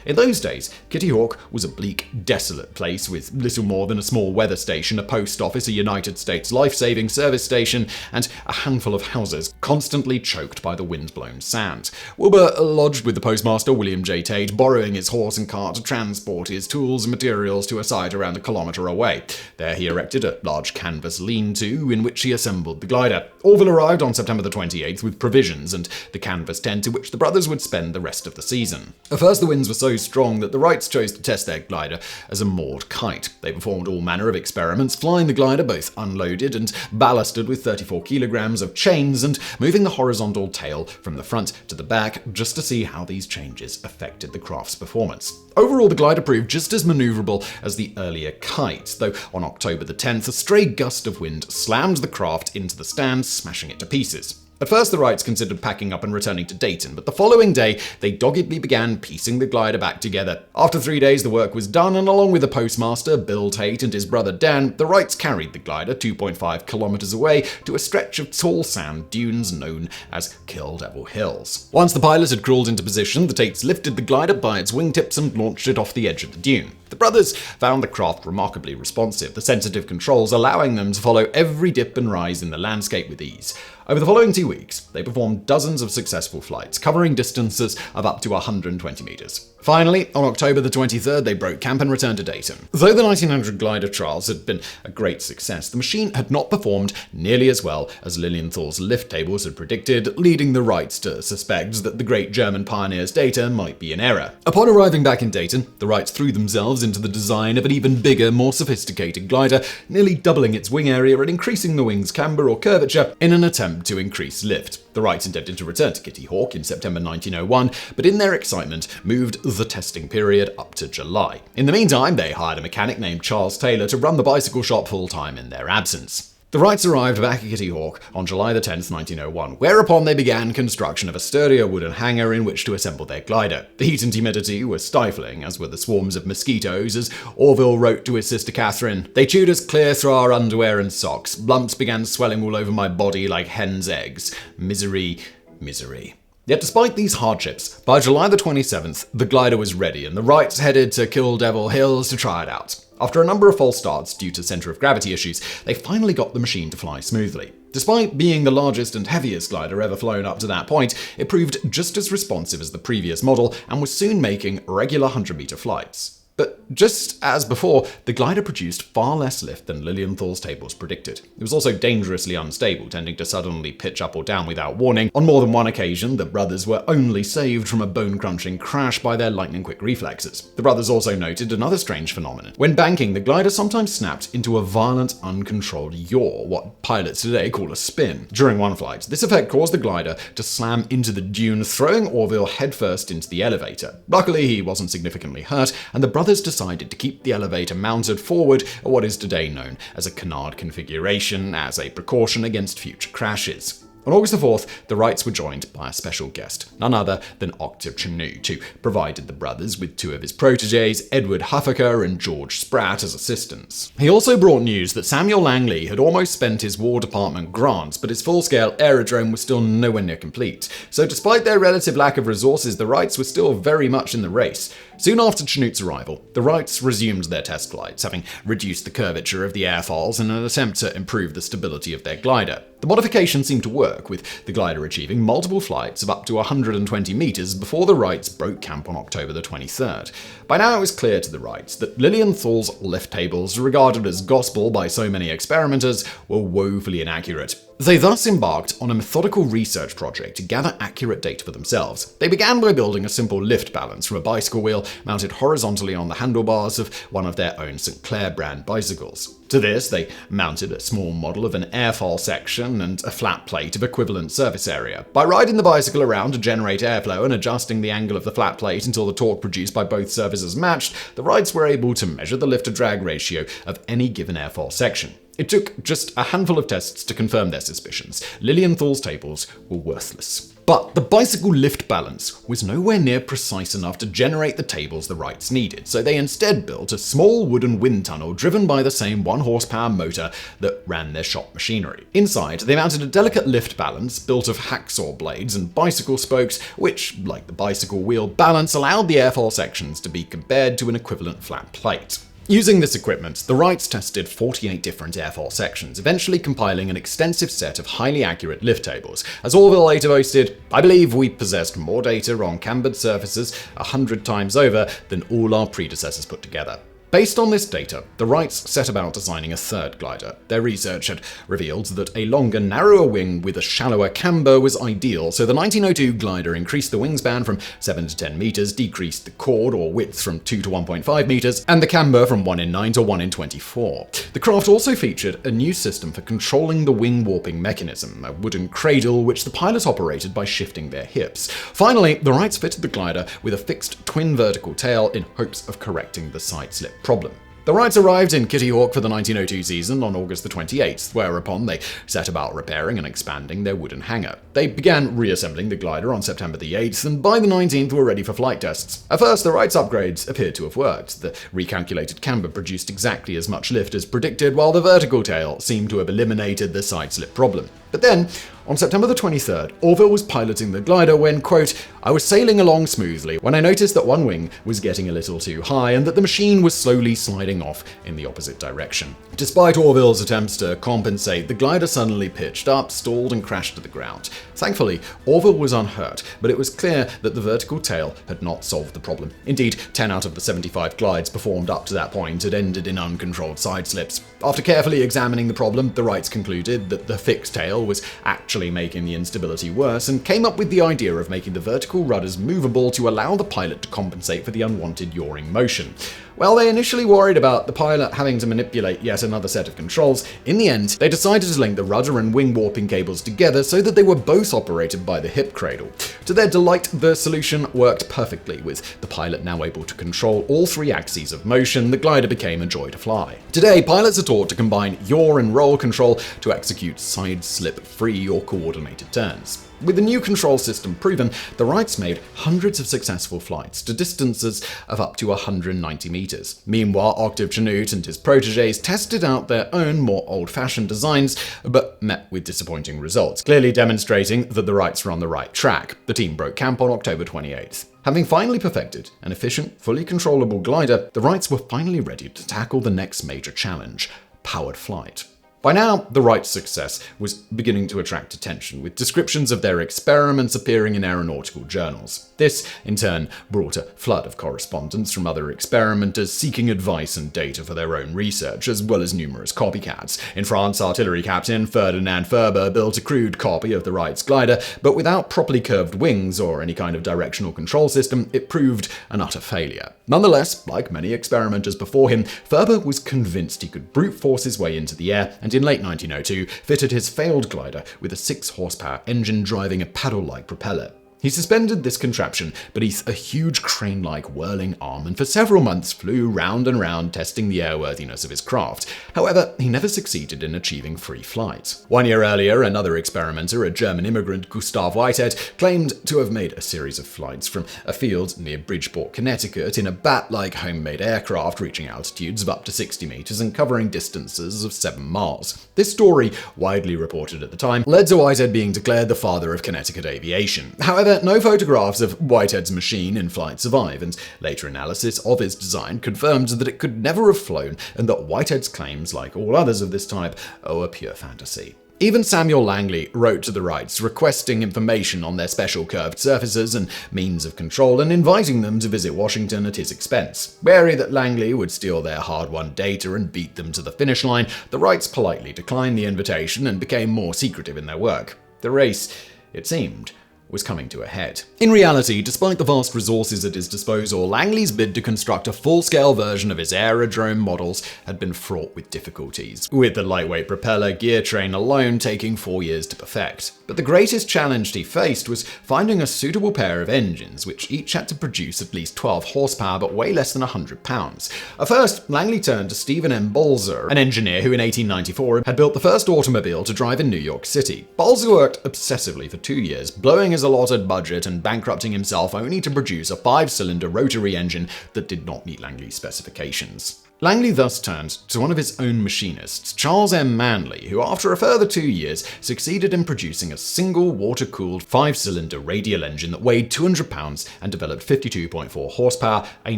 In those days, Kitty Hawk was a bleak, desolate place with little more than a small weather station, a post office, a United States life-saving service station, and a handful of houses constantly choked by the wind-blown sand. Wilbur lodged with the postmaster, William J. Tate, borrowing his horse and cart to transport his tools and materials to a site around a kilometer away. There he erected a large canvas lean-to in which he assembled the glider. Orville arrived on September the 28th with provisions and the canvas tent in which the brothers would spend the rest of the season. At first, the winds were so strong that the Wrights chose to test their glider as a moored kite. They performed all manner of experiments, flying the glider both unloaded and ballasted with 34 kilograms of chains and moving the horizontal tail from the front to the back just to see how these changes affected the craft's performance. Overall, the glider proved just as maneuverable as the earlier kite, though on October the 10th, a stray gust of wind slammed the craft into the stand, smashing it to pieces. At first, the Wrights considered packing up and returning to Dayton, but the following day, they doggedly began piecing the glider back together. After 3 days, the work was done, and along with the postmaster, Bill Tate, and his brother Dan, the Wrights carried the glider 2.5 kilometers away to a stretch of tall sand dunes known as Kill Devil Hills. Once the pilot had crawled into position, the Tates lifted the glider by its wingtips and launched it off the edge of the dune. The brothers found the craft remarkably responsive, the sensitive controls allowing them to follow every dip and rise in the landscape with ease. Over the following 2 weeks, they performed dozens of successful flights, covering distances of up to 120 meters. Finally, on October the 23rd, they broke camp and returned to Dayton. Though the 1900 glider trials had been a great success, the machine had not performed nearly as well as Lilienthal's lift tables had predicted, leading the Wrights to suspect that the great German pioneer's data might be in error. Upon arriving back in Dayton, the Wrights threw themselves into the design of an even bigger, more sophisticated glider, nearly doubling its wing area and increasing the wing's camber or curvature in an attempt to increase lift. The Wrights intended to return to Kitty Hawk in September 1901, but in their excitement moved the testing period up to July. In the meantime, they hired a mechanic named Charles Taylor to run the bicycle shop full-time in their absence. The Wrights arrived back at Kitty Hawk on July the 10th, 1901, whereupon they began construction of a sturdier wooden hangar in which to assemble their glider. The heat and humidity were stifling, as were the swarms of mosquitoes, as Orville wrote to his sister Catherine. "They chewed us clear through our underwear and socks. Lumps began swelling all over my body like hen's eggs. Misery, misery." Yet despite these hardships, by July the 27th, the glider was ready and the Wrights headed to Kill Devil Hills to try it out. After a number of false starts due to center of gravity issues, they finally got the machine to fly smoothly. Despite being the largest and heaviest glider ever flown up to that point, it proved just as responsive as the previous model and was soon making regular 100-meter flights. But just as before, the glider produced far less lift than Lilienthal's tables predicted. It was also dangerously unstable, tending to suddenly pitch up or down without warning. On more than one occasion, the brothers were only saved from a bone-crunching crash by their lightning-quick reflexes. The brothers also noted another strange phenomenon. When banking, the glider sometimes snapped into a violent, uncontrolled yaw, what pilots today call a spin. During one flight, this effect caused the glider to slam into the dune, throwing Orville headfirst into the elevator. Luckily, he wasn't significantly hurt, and the brothers decided to keep the elevator mounted forward at what is today known as a canard configuration as a precaution against future crashes. On August the 4th, the Wrights were joined by a special guest, none other than Octave Chanute, who provided the brothers with two of his protégés, Edward Huffaker and George Spratt, as assistants. He also brought news that Samuel Langley had almost spent his War Department grants, but his full-scale aerodrome was still nowhere near complete. So despite their relative lack of resources, the Wrights were still very much in the race. Soon after Chanute's arrival, the Wrights resumed their test flights, having reduced the curvature of the airfoils in an attempt to improve the stability of their glider. The modification seemed to work, with the glider achieving multiple flights of up to 120 meters before the Wrights broke camp on October the 23rd. By now it was clear to the Wrights that Lilienthal's lift tables, regarded as gospel by so many experimenters, were woefully inaccurate. They thus embarked on a methodical research project to gather accurate data for themselves. They began by building a simple lift balance from a bicycle wheel mounted horizontally on the handlebars of one of their own St. Clair brand bicycles. To this, they mounted a small model of an airfoil section and a flat plate of equivalent surface area. By riding the bicycle around to generate airflow and adjusting the angle of the flat plate until the torque produced by both surfaces matched, the Wrights were able to measure the lift-to-drag ratio of any given airfoil section. It took just a handful of tests to confirm their suspicions. Lilienthal's tables were worthless. But the bicycle lift balance was nowhere near precise enough to generate the tables the Wrights needed, so they instead built a small wooden wind tunnel driven by the same 1-horsepower motor that ran their shop machinery. Inside, they mounted a delicate lift balance built of hacksaw blades and bicycle spokes, which, like the bicycle wheel balance, allowed the airfoil sections to be compared to an equivalent flat plate. Using this equipment, the Wrights tested 48 different airfoil sections, eventually compiling an extensive set of highly accurate lift tables. As Orville later boasted, "I believe we possessed more data on cambered surfaces 100 times over than all our predecessors put together." Based on this data, the Wrights set about designing a third glider. Their research had revealed that a longer, narrower wing with a shallower camber was ideal, so the 1902 glider increased the wingspan from 7 to 10 meters, decreased the chord or width from 2 to 1.5 meters, and the camber from 1 in 9 to 1 in 24. The craft also featured a new system for controlling the wing warping mechanism, a wooden cradle which the pilots operated by shifting their hips. Finally, the Wrights fitted the glider with a fixed twin vertical tail in hopes of correcting the side slip problem. The Wrights arrived in Kitty Hawk for the 1902 season on August the 28th, whereupon they set about repairing and expanding their wooden hangar. They began reassembling the glider on September the 8th, and by the 19th were ready for flight tests. At first, the Wrights' upgrades appeared to have worked. The recalculated camber produced exactly as much lift as predicted, while the vertical tail seemed to have eliminated the side slip problem. But then, on September the 23rd, Orville was piloting the glider when, quote, "I was sailing along smoothly when I noticed that one wing was getting a little too high and that the machine was slowly sliding off in the opposite direction." Despite Orville's attempts to compensate, the glider suddenly pitched up, stalled, and crashed to the ground. Thankfully, Orville was unhurt, but it was clear that the vertical tail had not solved the problem. Indeed, 10 out of the 75 glides performed up to that point had ended in uncontrolled side slips. After carefully examining the problem, the Wrights concluded that the fixed tail was actually making the instability worse and came up with the idea of making the vertical rudders movable to allow the pilot to compensate for the unwanted yawing motion. While they initially worried about the pilot having to manipulate yet another set of controls, in the end, they decided to link the rudder and wing warping cables together so that they were both operated by the hip cradle. To their delight, the solution worked perfectly, with the pilot now able to control all three axes of motion. The glider became a joy to fly. Today, pilots are taught to combine yaw and roll control to execute side slip free or coordinated turns. With the new control system proven, the Wrights made hundreds of successful flights to distances of up to 190 meters. Meanwhile, Octave Chanute and his protégés tested out their own more old-fashioned designs, but met with disappointing results, clearly demonstrating that the Wrights were on the right track. The team broke camp on October 28th. Having finally perfected an efficient, fully controllable glider, the Wrights were finally ready to tackle the next major challenge: powered flight. By now, the Wrights' success was beginning to attract attention, with descriptions of their experiments appearing in aeronautical journals. This, in turn, brought a flood of correspondence from other experimenters seeking advice and data for their own research, as well as numerous copycats. In France, artillery captain Ferdinand Ferber built a crude copy of the Wrights' glider, but without properly curved wings or any kind of directional control system, it proved an utter failure. Nonetheless, like many experimenters before him, Ferber was convinced he could brute force his way into the air, and in late 1902 fitted his failed glider with a 6-horsepower engine driving a paddle-like propeller. He suspended this contraption beneath a huge crane-like whirling arm and for several months flew round and round testing the airworthiness of his craft. However, he never succeeded in achieving free flight. 1 year earlier, another experimenter, a German immigrant, Gustav Whitehead, claimed to have made a series of flights from a field near Bridgeport, Connecticut in a bat-like homemade aircraft reaching altitudes of up to 60 meters and covering distances of 7 miles. This story, widely reported at the time, led to Whitehead being declared the father of Connecticut aviation. However, no photographs of Whitehead's machine in flight survive, and later analysis of its design confirmed that it could never have flown and that Whitehead's claims, like all others of this type, are pure fantasy. Even Samuel Langley wrote to the Wrights requesting information on their special curved surfaces and means of control and inviting them to visit Washington at his expense. Wary that Langley would steal their hard-won data and beat them to the finish line, the Wrights politely declined the invitation and became more secretive in their work. The race, it seemed, was coming to a head. In reality, despite the vast resources at his disposal, Langley's bid to construct a full-scale version of his aerodrome models had been fraught with difficulties, with the lightweight propeller gear train alone taking 4 years to perfect. But the greatest challenge he faced was finding a suitable pair of engines, which each had to produce at least 12 horsepower but weigh less than 100 pounds. At first, Langley turned to Stephen M. Balzer, an engineer who in 1894 had built the first automobile to drive in New York City. Balzer worked obsessively for 2 years, blowing his allotted budget and bankrupting himself only to produce a 5-cylinder rotary engine that did not meet Langley's specifications. Langley thus turned to one of his own machinists, Charles M. Manley, who after a further 2 years succeeded in producing a single water-cooled 5-cylinder radial engine that weighed 200 pounds and developed 52.4 horsepower, a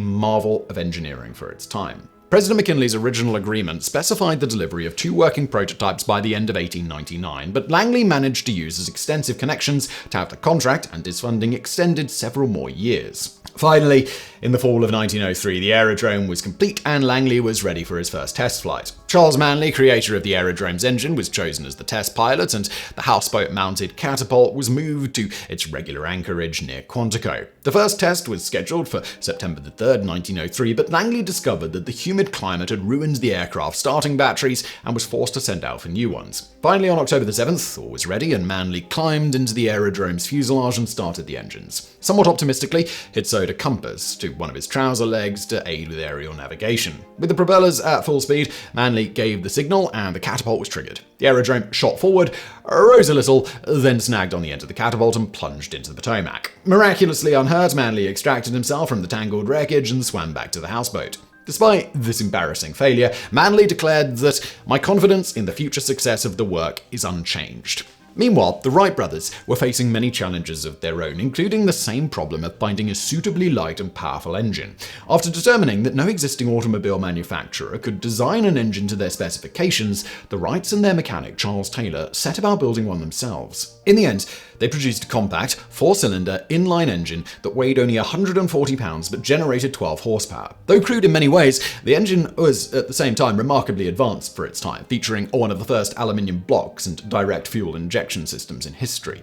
marvel of engineering for its time. President McKinley's original agreement specified the delivery of 2 working prototypes by the end of 1899, but Langley managed to use his extensive connections to have the contract and his funding extended several more years. Finally, in the fall of 1903, the aerodrome was complete and Langley was ready for his first test flight. Charles Manley, creator of the aerodrome's engine, was chosen as the test pilot, and the houseboat-mounted catapult was moved to its regular anchorage near Quantico. The first test was scheduled for September 3, 1903, but Langley discovered that the humid climate had ruined the aircraft's starting batteries and was forced to send out for new ones. Finally, on October 7th, all was ready, and Manley climbed into the aerodrome's fuselage and started the engines. Somewhat optimistically, he'd sewed a compass to one of his trouser legs to aid with aerial navigation. With the propellers at full speed, Manley gave the signal and the catapult was triggered. The aerodrome shot forward, rose a little, then snagged on the end of the catapult and plunged into the Potomac. Miraculously unhurt, Manley extracted himself from the tangled wreckage and swam back to the houseboat. Despite this embarrassing failure, Manley declared that "my confidence in the future success of the work is unchanged." Meanwhile, the Wright brothers were facing many challenges of their own, including the same problem of finding a suitably light and powerful engine. After determining that no existing automobile manufacturer could design an engine to their specifications, the Wrights and their mechanic Charles Taylor set about building one themselves. In the end, they produced a compact, 4-cylinder, inline engine that weighed only 140 pounds but generated 12 horsepower. Though crude in many ways, the engine was at the same time remarkably advanced for its time, featuring one of the first aluminium blocks and direct fuel injection systems in history.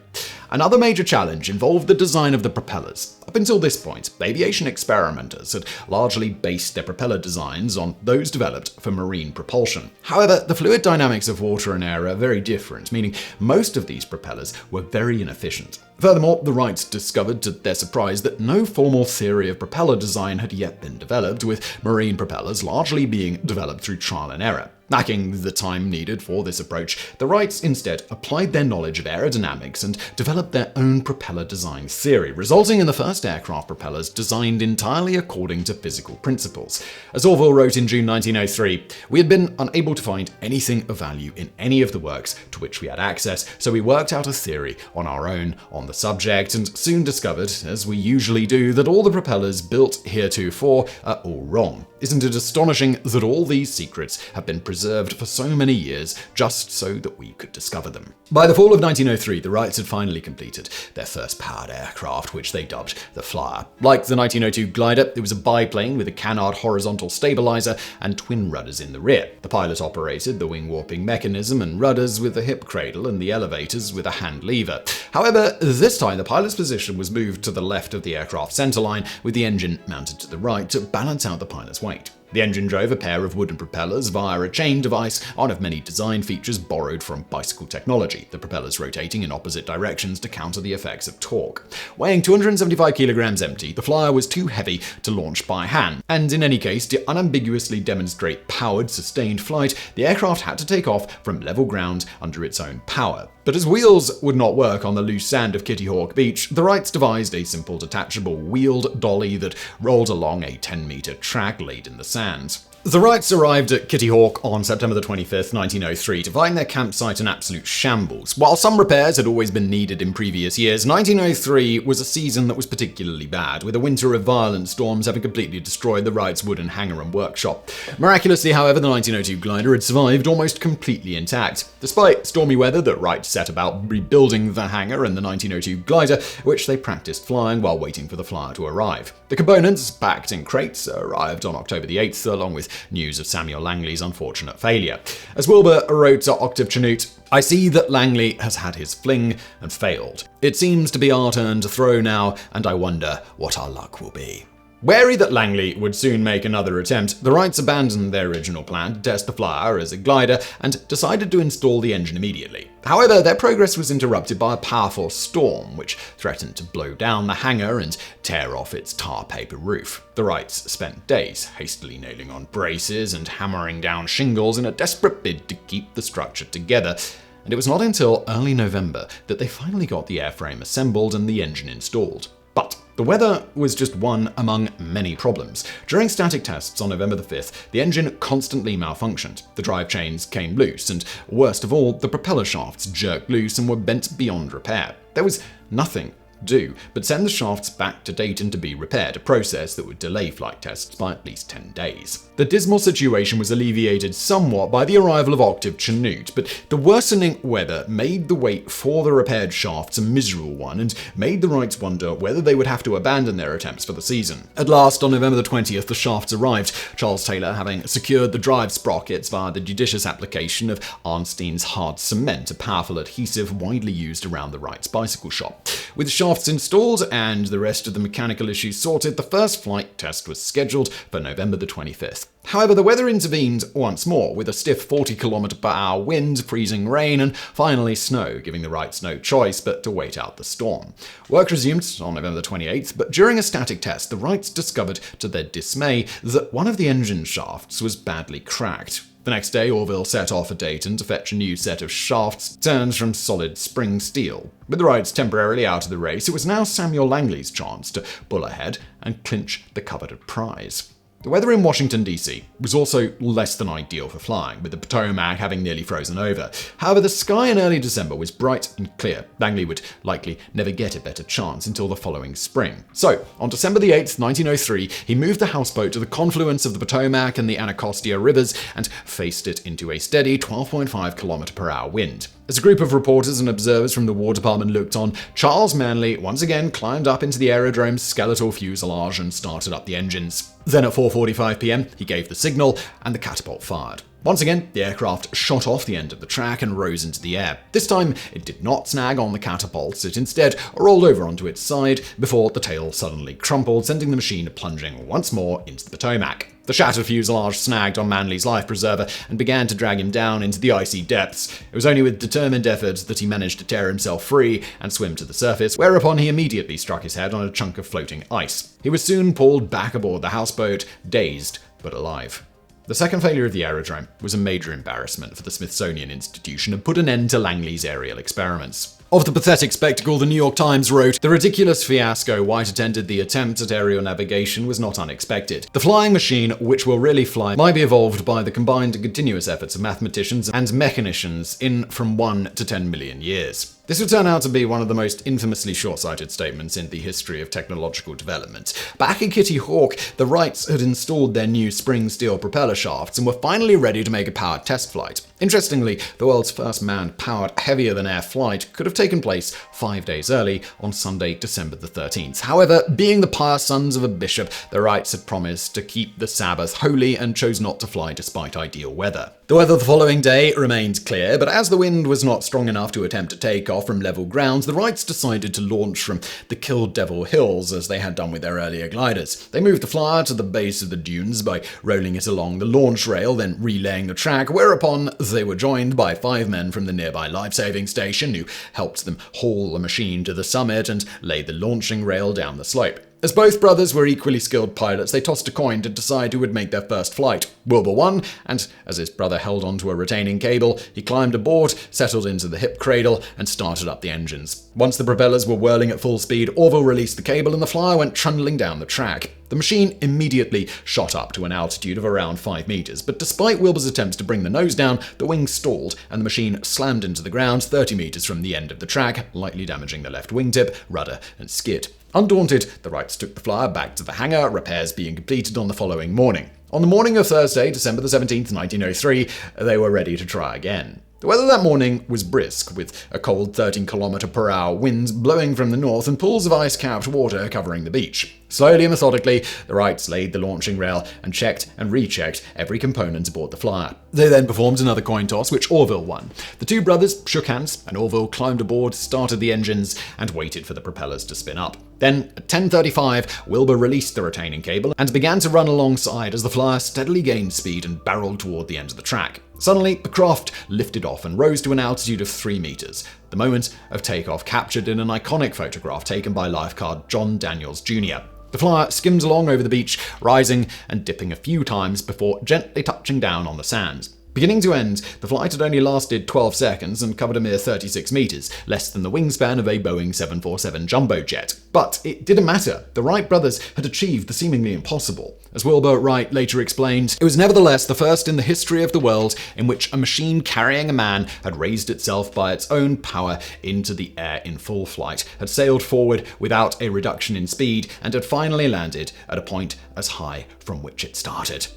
Another major challenge involved the design of the propellers. Up until this point, aviation experimenters had largely based their propeller designs on those developed for marine propulsion. However, the fluid dynamics of water and air are very different, meaning most of these propellers were very inefficient. Furthermore, the Wrights discovered to their surprise that no formal theory of propeller design had yet been developed, with marine propellers largely being developed through trial and error. Lacking the time needed for this approach, the Wrights instead applied their knowledge of aerodynamics and developed their own propeller design theory, resulting in the first aircraft propellers designed entirely according to physical principles. As Orville wrote in June 1903, "We had been unable to find anything of value in any of the works to which we had access, so we worked out a theory on our own on the subject, and soon discovered, as we usually do, that all the propellers built heretofore are all wrong. Isn't it astonishing that all these secrets have been preserved for so many years just so that we could discover them?" By the fall of 1903, the Wrights had finally completed their first powered aircraft, which they dubbed the Flyer. Like the 1902 glider, it was a biplane with a canard horizontal stabilizer and twin rudders in the rear. The pilot operated the wing warping mechanism and rudders with a hip cradle and the elevators with a hand lever. However, this time the pilot's position was moved to the left of the aircraft centerline, with the engine mounted to the right to balance out the pilot's weight. The engine drove a pair of wooden propellers via a chain device, one of many design features borrowed from bicycle technology, the propellers rotating in opposite directions to counter the effects of torque. Weighing 275 kilograms empty, the Flyer was too heavy to launch by hand, and in any case, to unambiguously demonstrate powered, sustained flight, the aircraft had to take off from level ground under its own power. But as wheels would not work on the loose sand of Kitty Hawk Beach, the Wrights devised a simple detachable wheeled dolly that rolled along a 10-meter track laid in the sand. The Wrights arrived at Kitty Hawk on September 25, 1903, to find their campsite in absolute shambles. While some repairs had always been needed in previous years, 1903 was a season that was particularly bad, with a winter of violent storms having completely destroyed the Wrights' wooden hangar and workshop. Miraculously, however, the 1902 glider had survived almost completely intact. Despite stormy weather, the Wrights set about rebuilding the hangar and the 1902 glider, which they practiced flying while waiting for the Flyer to arrive. The components, packed in crates, arrived on October the 8th, along with news of Samuel Langley's unfortunate failure. As Wilbur wrote to Octave Chanute, "I see that Langley has had his fling and failed. It seems to be our turn to throw now, and I wonder what our luck will be." Wary that Langley would soon make another attempt, the Wrights abandoned their original plan to test the Flyer as a glider and decided to install the engine immediately. However, their progress was interrupted by a powerful storm, which threatened to blow down the hangar and tear off its tar paper roof. The Wrights spent days hastily nailing on braces and hammering down shingles in a desperate bid to keep the structure together. And it was not until early November that they finally got the airframe assembled and the engine installed. But the weather was just one among many problems. During static tests on November the 5th, the engine constantly malfunctioned. The drive chains came loose, and worst of all, the propeller shafts jerked loose and were bent beyond repair. There was nothing do but send the shafts back to Dayton to be repaired, a process that would delay flight tests by at least 10 days. The dismal situation was alleviated somewhat by the arrival of Octave Chanute, but the worsening weather made the wait for the repaired shafts a miserable one and made the Wrights wonder whether they would have to abandon their attempts for the season. At last, on November the 20th, the shafts arrived, Charles Taylor having secured the drive sprockets via the judicious application of Arnstein's hard cement, a powerful adhesive widely used around the Wrights bicycle shop. With shafts installed and the rest of the mechanical issues sorted, the first flight test was scheduled for November the 25th. However, the weather intervened once more, with a stiff 40-km/h wind, freezing rain, and finally snow, giving the Wrights no choice but to wait out the storm. Work resumed on November the 28th, but during a static test, the Wrights discovered, to their dismay, that one of the engine shafts was badly cracked. The next day, Orville set off for Dayton to fetch a new set of shafts turned from solid spring steel. With the Wrights temporarily out of the race, it was now Samuel Langley's chance to pull ahead and clinch the coveted prize. The weather in Washington, D.C. was also less than ideal for flying, with the Potomac having nearly frozen over. However, the sky in early December was bright and clear. Langley would likely never get a better chance until the following spring. So, on December the 8th, 1903, he moved the houseboat to the confluence of the Potomac and the Anacostia rivers and faced it into a steady 12.5 km/h wind. As a group of reporters and observers from the War Department looked on, Charles Manley once again climbed up into the aerodrome's skeletal fuselage and started up the engines. Then at 4:45 p.m., he gave the signal, and the catapult fired. Once again, the aircraft shot off the end of the track and rose into the air. This time, it did not snag on the catapults, it instead rolled over onto its side before the tail suddenly crumpled, sending the machine plunging once more into the Potomac. The shattered fuselage snagged on Manley's life preserver and began to drag him down into the icy depths. It was only with determined effort that he managed to tear himself free and swim to the surface, whereupon he immediately struck his head on a chunk of floating ice. He was soon pulled back aboard the houseboat, dazed but alive. The second failure of the aerodrome was a major embarrassment for the Smithsonian Institution and put an end to Langley's aerial experiments. Of the pathetic spectacle, the New York Times wrote, "The ridiculous fiasco White attended the attempt at aerial navigation was not unexpected. The flying machine, which will really fly, might be evolved by the combined and continuous efforts of mathematicians and mechanicians in from 1 to 10 million years." This would turn out to be one of the most infamously short-sighted statements in the history of technological development. Back at Kitty Hawk, the Wrights had installed their new spring steel propeller shafts and were finally ready to make a powered test flight. Interestingly, the world's first manned-powered heavier-than-air flight could have taken place 5 days early on Sunday, December the 13th. However, being the pious sons of a bishop, the Wrights had promised to keep the Sabbath holy and chose not to fly despite ideal weather. The weather the following day remained clear, but as the wind was not strong enough to attempt a takeoff from level ground, the Wrights decided to launch from the Kill Devil Hills as they had done with their earlier gliders. They moved the flyer to the base of the dunes by rolling it along the launch rail, then relaying the track, whereupon they were joined by 5 men from the nearby life-saving station who helped them haul the machine to the summit and lay the launching rail down the slope. As both brothers were equally skilled pilots, they tossed a coin to decide who would make their first flight. Wilbur won, and as his brother held onto a retaining cable, he climbed aboard, settled into the hip cradle, and started up the engines. Once the propellers were whirling at full speed, Orville released the cable and the flyer went trundling down the track. The machine immediately shot up to an altitude of around 5 meters, but despite Wilbur's attempts to bring the nose down, the wings stalled and the machine slammed into the ground 30 meters from the end of the track, lightly damaging the left wingtip, rudder, and skid. Undaunted, the Wrights took the flyer back to the hangar, repairs being completed on the following morning. On the morning of Thursday, December the 17th, 1903, they were ready to try again. The weather that morning was brisk, with a cold 13-km/h winds blowing from the north and pools of ice-capped water covering the beach. Slowly and methodically, the Wrights laid the launching rail and checked and rechecked every component aboard the flyer. They then performed another coin toss, which Orville won. The two brothers shook hands, and Orville climbed aboard, started the engines, and waited for the propellers to spin up. Then, at 10:35, Wilbur released the retaining cable and began to run alongside as the flyer steadily gained speed and barreled toward the end of the track. Suddenly, the craft lifted off and rose to an altitude of 3 meters, the moment of takeoff captured in an iconic photograph taken by lifeguard John Daniels Jr. The flyer skimmed along over the beach, rising and dipping a few times before gently touching down on the sands. Beginning to end, the flight had only lasted 12 seconds and covered a mere 36 meters, less than the wingspan of a Boeing 747 jumbo jet. But it didn't matter. The Wright brothers had achieved the seemingly impossible. As Wilbur Wright later explained, it was nevertheless the first in the history of the world in which a machine carrying a man had raised itself by its own power into the air in full flight, had sailed forward without a reduction in speed, and had finally landed at a point as high from which it started.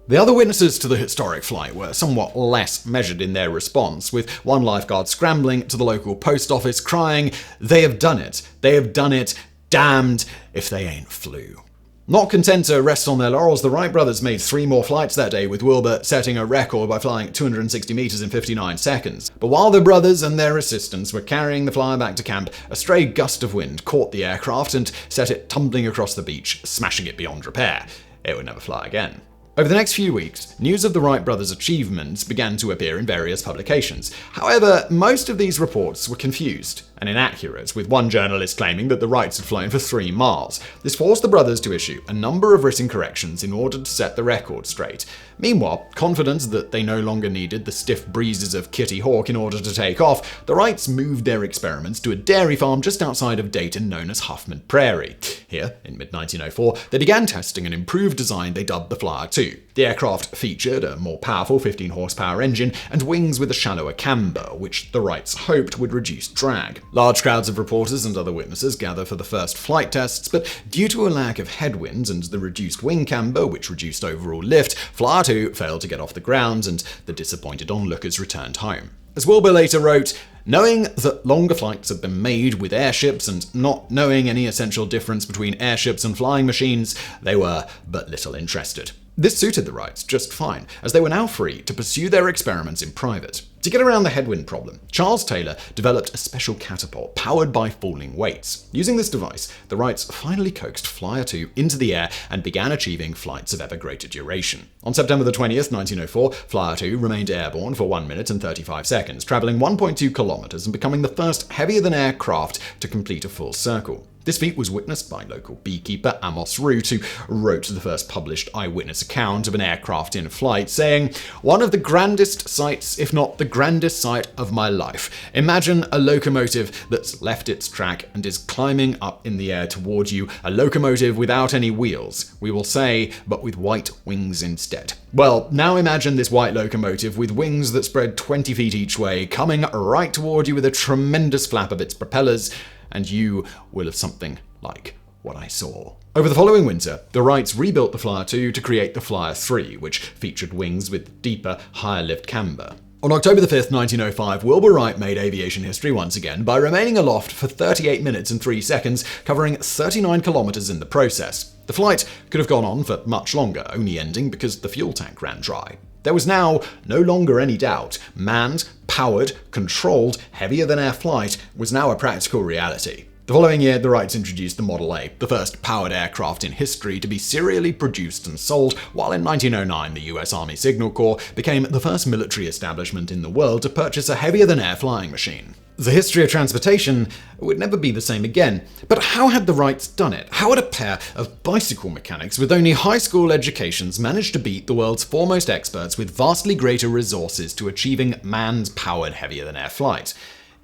The other witnesses to the historic flight were somewhat less measured in their response, with one lifeguard scrambling to the local post office crying, "They have done it! They have done it! Damned if they ain't flew." Not content to rest on their laurels, the Wright brothers made 3 more flights that day, with Wilbur setting a record by flying 260 meters in 59 seconds. But while the brothers and their assistants were carrying the flyer back to camp, a stray gust of wind caught the aircraft and set it tumbling across the beach, smashing it beyond repair. It would never fly again. Over the next few weeks, news of the Wright brothers' achievements began to appear in various publications. However, most of these reports were confused and inaccurate, with one journalist claiming that the Wrights had flown for 3 miles. This forced the brothers to issue a number of written corrections in order to set the record straight. Meanwhile, confident that they no longer needed the stiff breezes of Kitty Hawk in order to take off, the Wrights moved their experiments to a dairy farm just outside of Dayton known as Huffman Prairie. Here, in mid-1904, they began testing an improved design they dubbed the Flyer 2. The aircraft featured a more powerful 15-horsepower engine and wings with a shallower camber, which the Wrights hoped would reduce drag. Large crowds of reporters and other witnesses gather for the first flight tests, but due to a lack of headwinds and the reduced wing camber, which reduced overall lift, Flyer 2 failed to get off the ground and the disappointed onlookers returned home. As Wilbur later wrote, "Knowing that longer flights had been made with airships and not knowing any essential difference between airships and flying machines, they were but little interested." This suited the Wrights just fine, as they were now free to pursue their experiments in private. To get around the headwind problem, Charles Taylor developed a special catapult powered by falling weights. Using this device, the Wrights finally coaxed Flyer 2 into the air and began achieving flights of ever greater duration. On September the 20th, 1904, Flyer 2 remained airborne for 1 minute and 35 seconds, traveling 1.2 kilometers and becoming the first heavier-than-air craft to complete a full circle. This feat was witnessed by local beekeeper Amos Root, who wrote the first published eyewitness account of an aircraft in flight, saying, "One of the grandest sights, if not the grandest sight of my life. Imagine a locomotive that's left its track and is climbing up in the air toward you, a locomotive without any wheels, we will say, but with white wings instead. Well, now imagine this white locomotive with wings that spread 20 feet each way, coming right toward you with a tremendous flap of its propellers, and you will have something like what I saw." Over the following winter, the Wrights rebuilt the Flyer 2 to create the Flyer 3, which featured wings with deeper, higher lift camber. On October the 5th, 1905, Wilbur Wright made aviation history once again by remaining aloft for 38 minutes and 3 seconds, covering 39 kilometers in the process. The flight could have gone on for much longer, only ending because the fuel tank ran dry. There was now no longer any doubt. Manned, powered, controlled, heavier-than-air flight was now a practical reality. The following year, the Wrights introduced the Model A, the first powered aircraft in history to be serially produced and sold, while in 1909 the US Army Signal Corps became the first military establishment in the world to purchase a heavier-than-air flying machine. The history of transportation would never be the same again. But how had the Wrights done it? How had a pair of bicycle mechanics with only high school educations managed to beat the world's foremost experts with vastly greater resources to achieving manned, powered, heavier-than-air flight?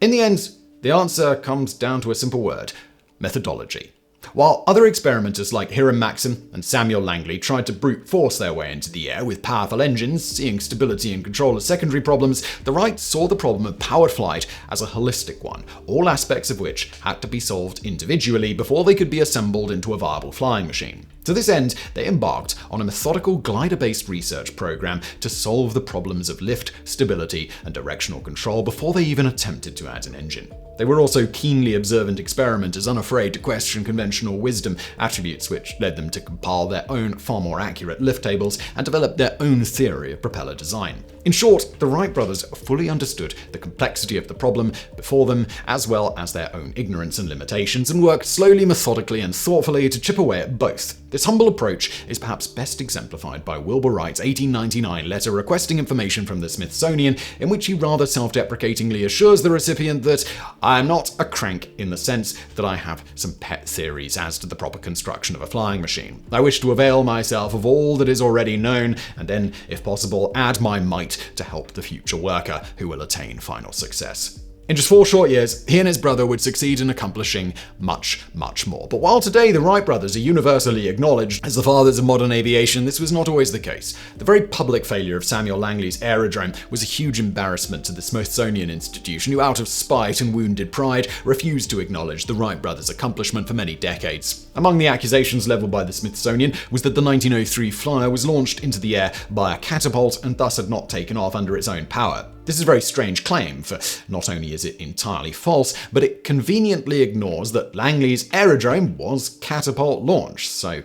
In the end, the answer comes down to a simple word: methodology. While other experimenters like Hiram Maxim and Samuel Langley tried to brute force their way into the air with powerful engines, seeing stability and control as secondary problems, the Wrights saw the problem of powered flight as a holistic one, all aspects of which had to be solved individually before they could be assembled into a viable flying machine. To this end, they embarked on a methodical glider-based research program to solve the problems of lift, stability, and directional control before they even attempted to add an engine. They were also keenly observant experimenters, unafraid to question conventional wisdom, attributes which led them to compile their own far more accurate lift tables and develop their own theory of propeller design. In short, the Wright brothers fully understood the complexity of the problem before them, as well as their own ignorance and limitations, and worked slowly, methodically, and thoughtfully to chip away at both. This humble approach is perhaps best exemplified by Wilbur Wright's 1899 letter requesting information from the Smithsonian, in which he rather self-deprecatingly assures the recipient that "I am not a crank in the sense that I have some pet theories as to the proper construction of a flying machine. I wish to avail myself of all that is already known, and then, if possible, add my mite to help the future worker who will attain final success." In just 4 short years, he and his brother would succeed in accomplishing much, much more. But while today the Wright brothers are universally acknowledged as the fathers of modern aviation, this was not always the case. The very public failure of Samuel Langley's aerodrome was a huge embarrassment to the Smithsonian Institution, who, out of spite and wounded pride, refused to acknowledge the Wright brothers' accomplishment for many decades. Among the accusations leveled by the Smithsonian was that the 1903 Flyer was launched into the air by a catapult and thus had not taken off under its own power. This is a very strange claim, for not only is it entirely false, but it conveniently ignores that Langley's aerodrome was catapult launched. So,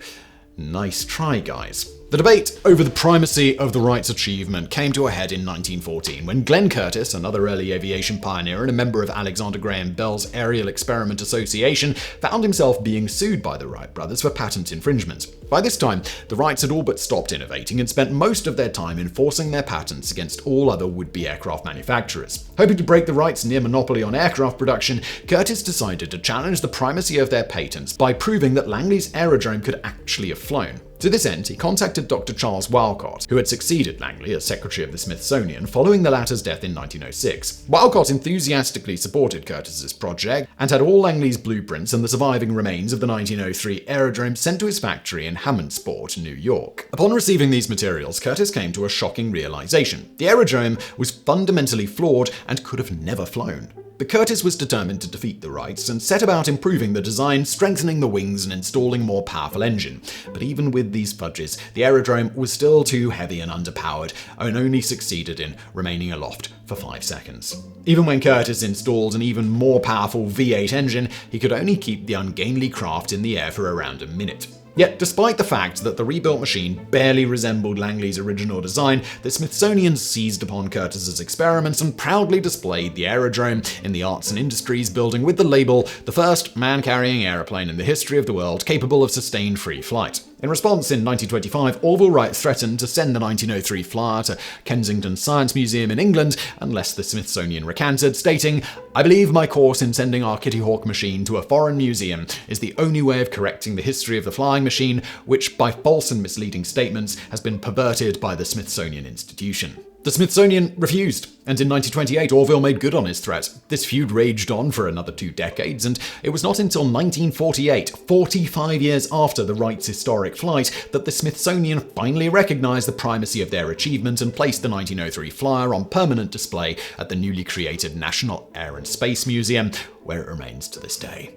nice try, guys. The debate over the primacy of the Wrights' achievement came to a head in 1914 when Glenn Curtiss, another early aviation pioneer and a member of Alexander Graham Bell's Aerial Experiment Association, found himself being sued by the Wright brothers for patent infringement. By this time, the Wrights had all but stopped innovating and spent most of their time enforcing their patents against all other would-be aircraft manufacturers. Hoping to break the Wrights' near monopoly on aircraft production, Curtiss decided to challenge the primacy of their patents by proving that Langley's aerodrome could actually have flown. To this end, he contacted Dr. Charles Walcott, who had succeeded Langley as Secretary of the Smithsonian following the latter's death in 1906. Walcott enthusiastically supported Curtiss's project and had all Langley's blueprints and the surviving remains of the 1903 aerodrome sent to his factory in Hammondsport, New York. Upon receiving these materials, Curtiss came to a shocking realization. The aerodrome was fundamentally flawed and could have never flown. But Curtiss was determined to defeat the Wrights and set about improving the design, strengthening the wings, and installing a more powerful engine. But even with these fudges, the aerodrome was still too heavy and underpowered, and only succeeded in remaining aloft for 5 seconds. Even when Curtiss installed an even more powerful V8 engine, he could only keep the ungainly craft in the air for around a minute. Yet, despite the fact that the rebuilt machine barely resembled Langley's original design, the Smithsonian seized upon Curtiss's experiments and proudly displayed the aerodrome in the Arts and Industries building with the label, "The first man-carrying aeroplane in the history of the world capable of sustained free flight." In response, in 1925, Orville Wright threatened to send the 1903 Flyer to Kensington Science Museum in England unless the Smithsonian recanted, stating, "I believe my course in sending our Kitty Hawk machine to a foreign museum is the only way of correcting the history of the flying machine, which by false and misleading statements has been perverted by the Smithsonian Institution." The Smithsonian refused, and in 1928 Orville made good on his threat. This feud raged on for another 2 decades, and it was not until 1948, 45 years after the Wrights' historic flight, that the Smithsonian finally recognized the primacy of their achievement and placed the 1903 Flyer on permanent display at the newly created National Air and Space Museum, where it remains to this day.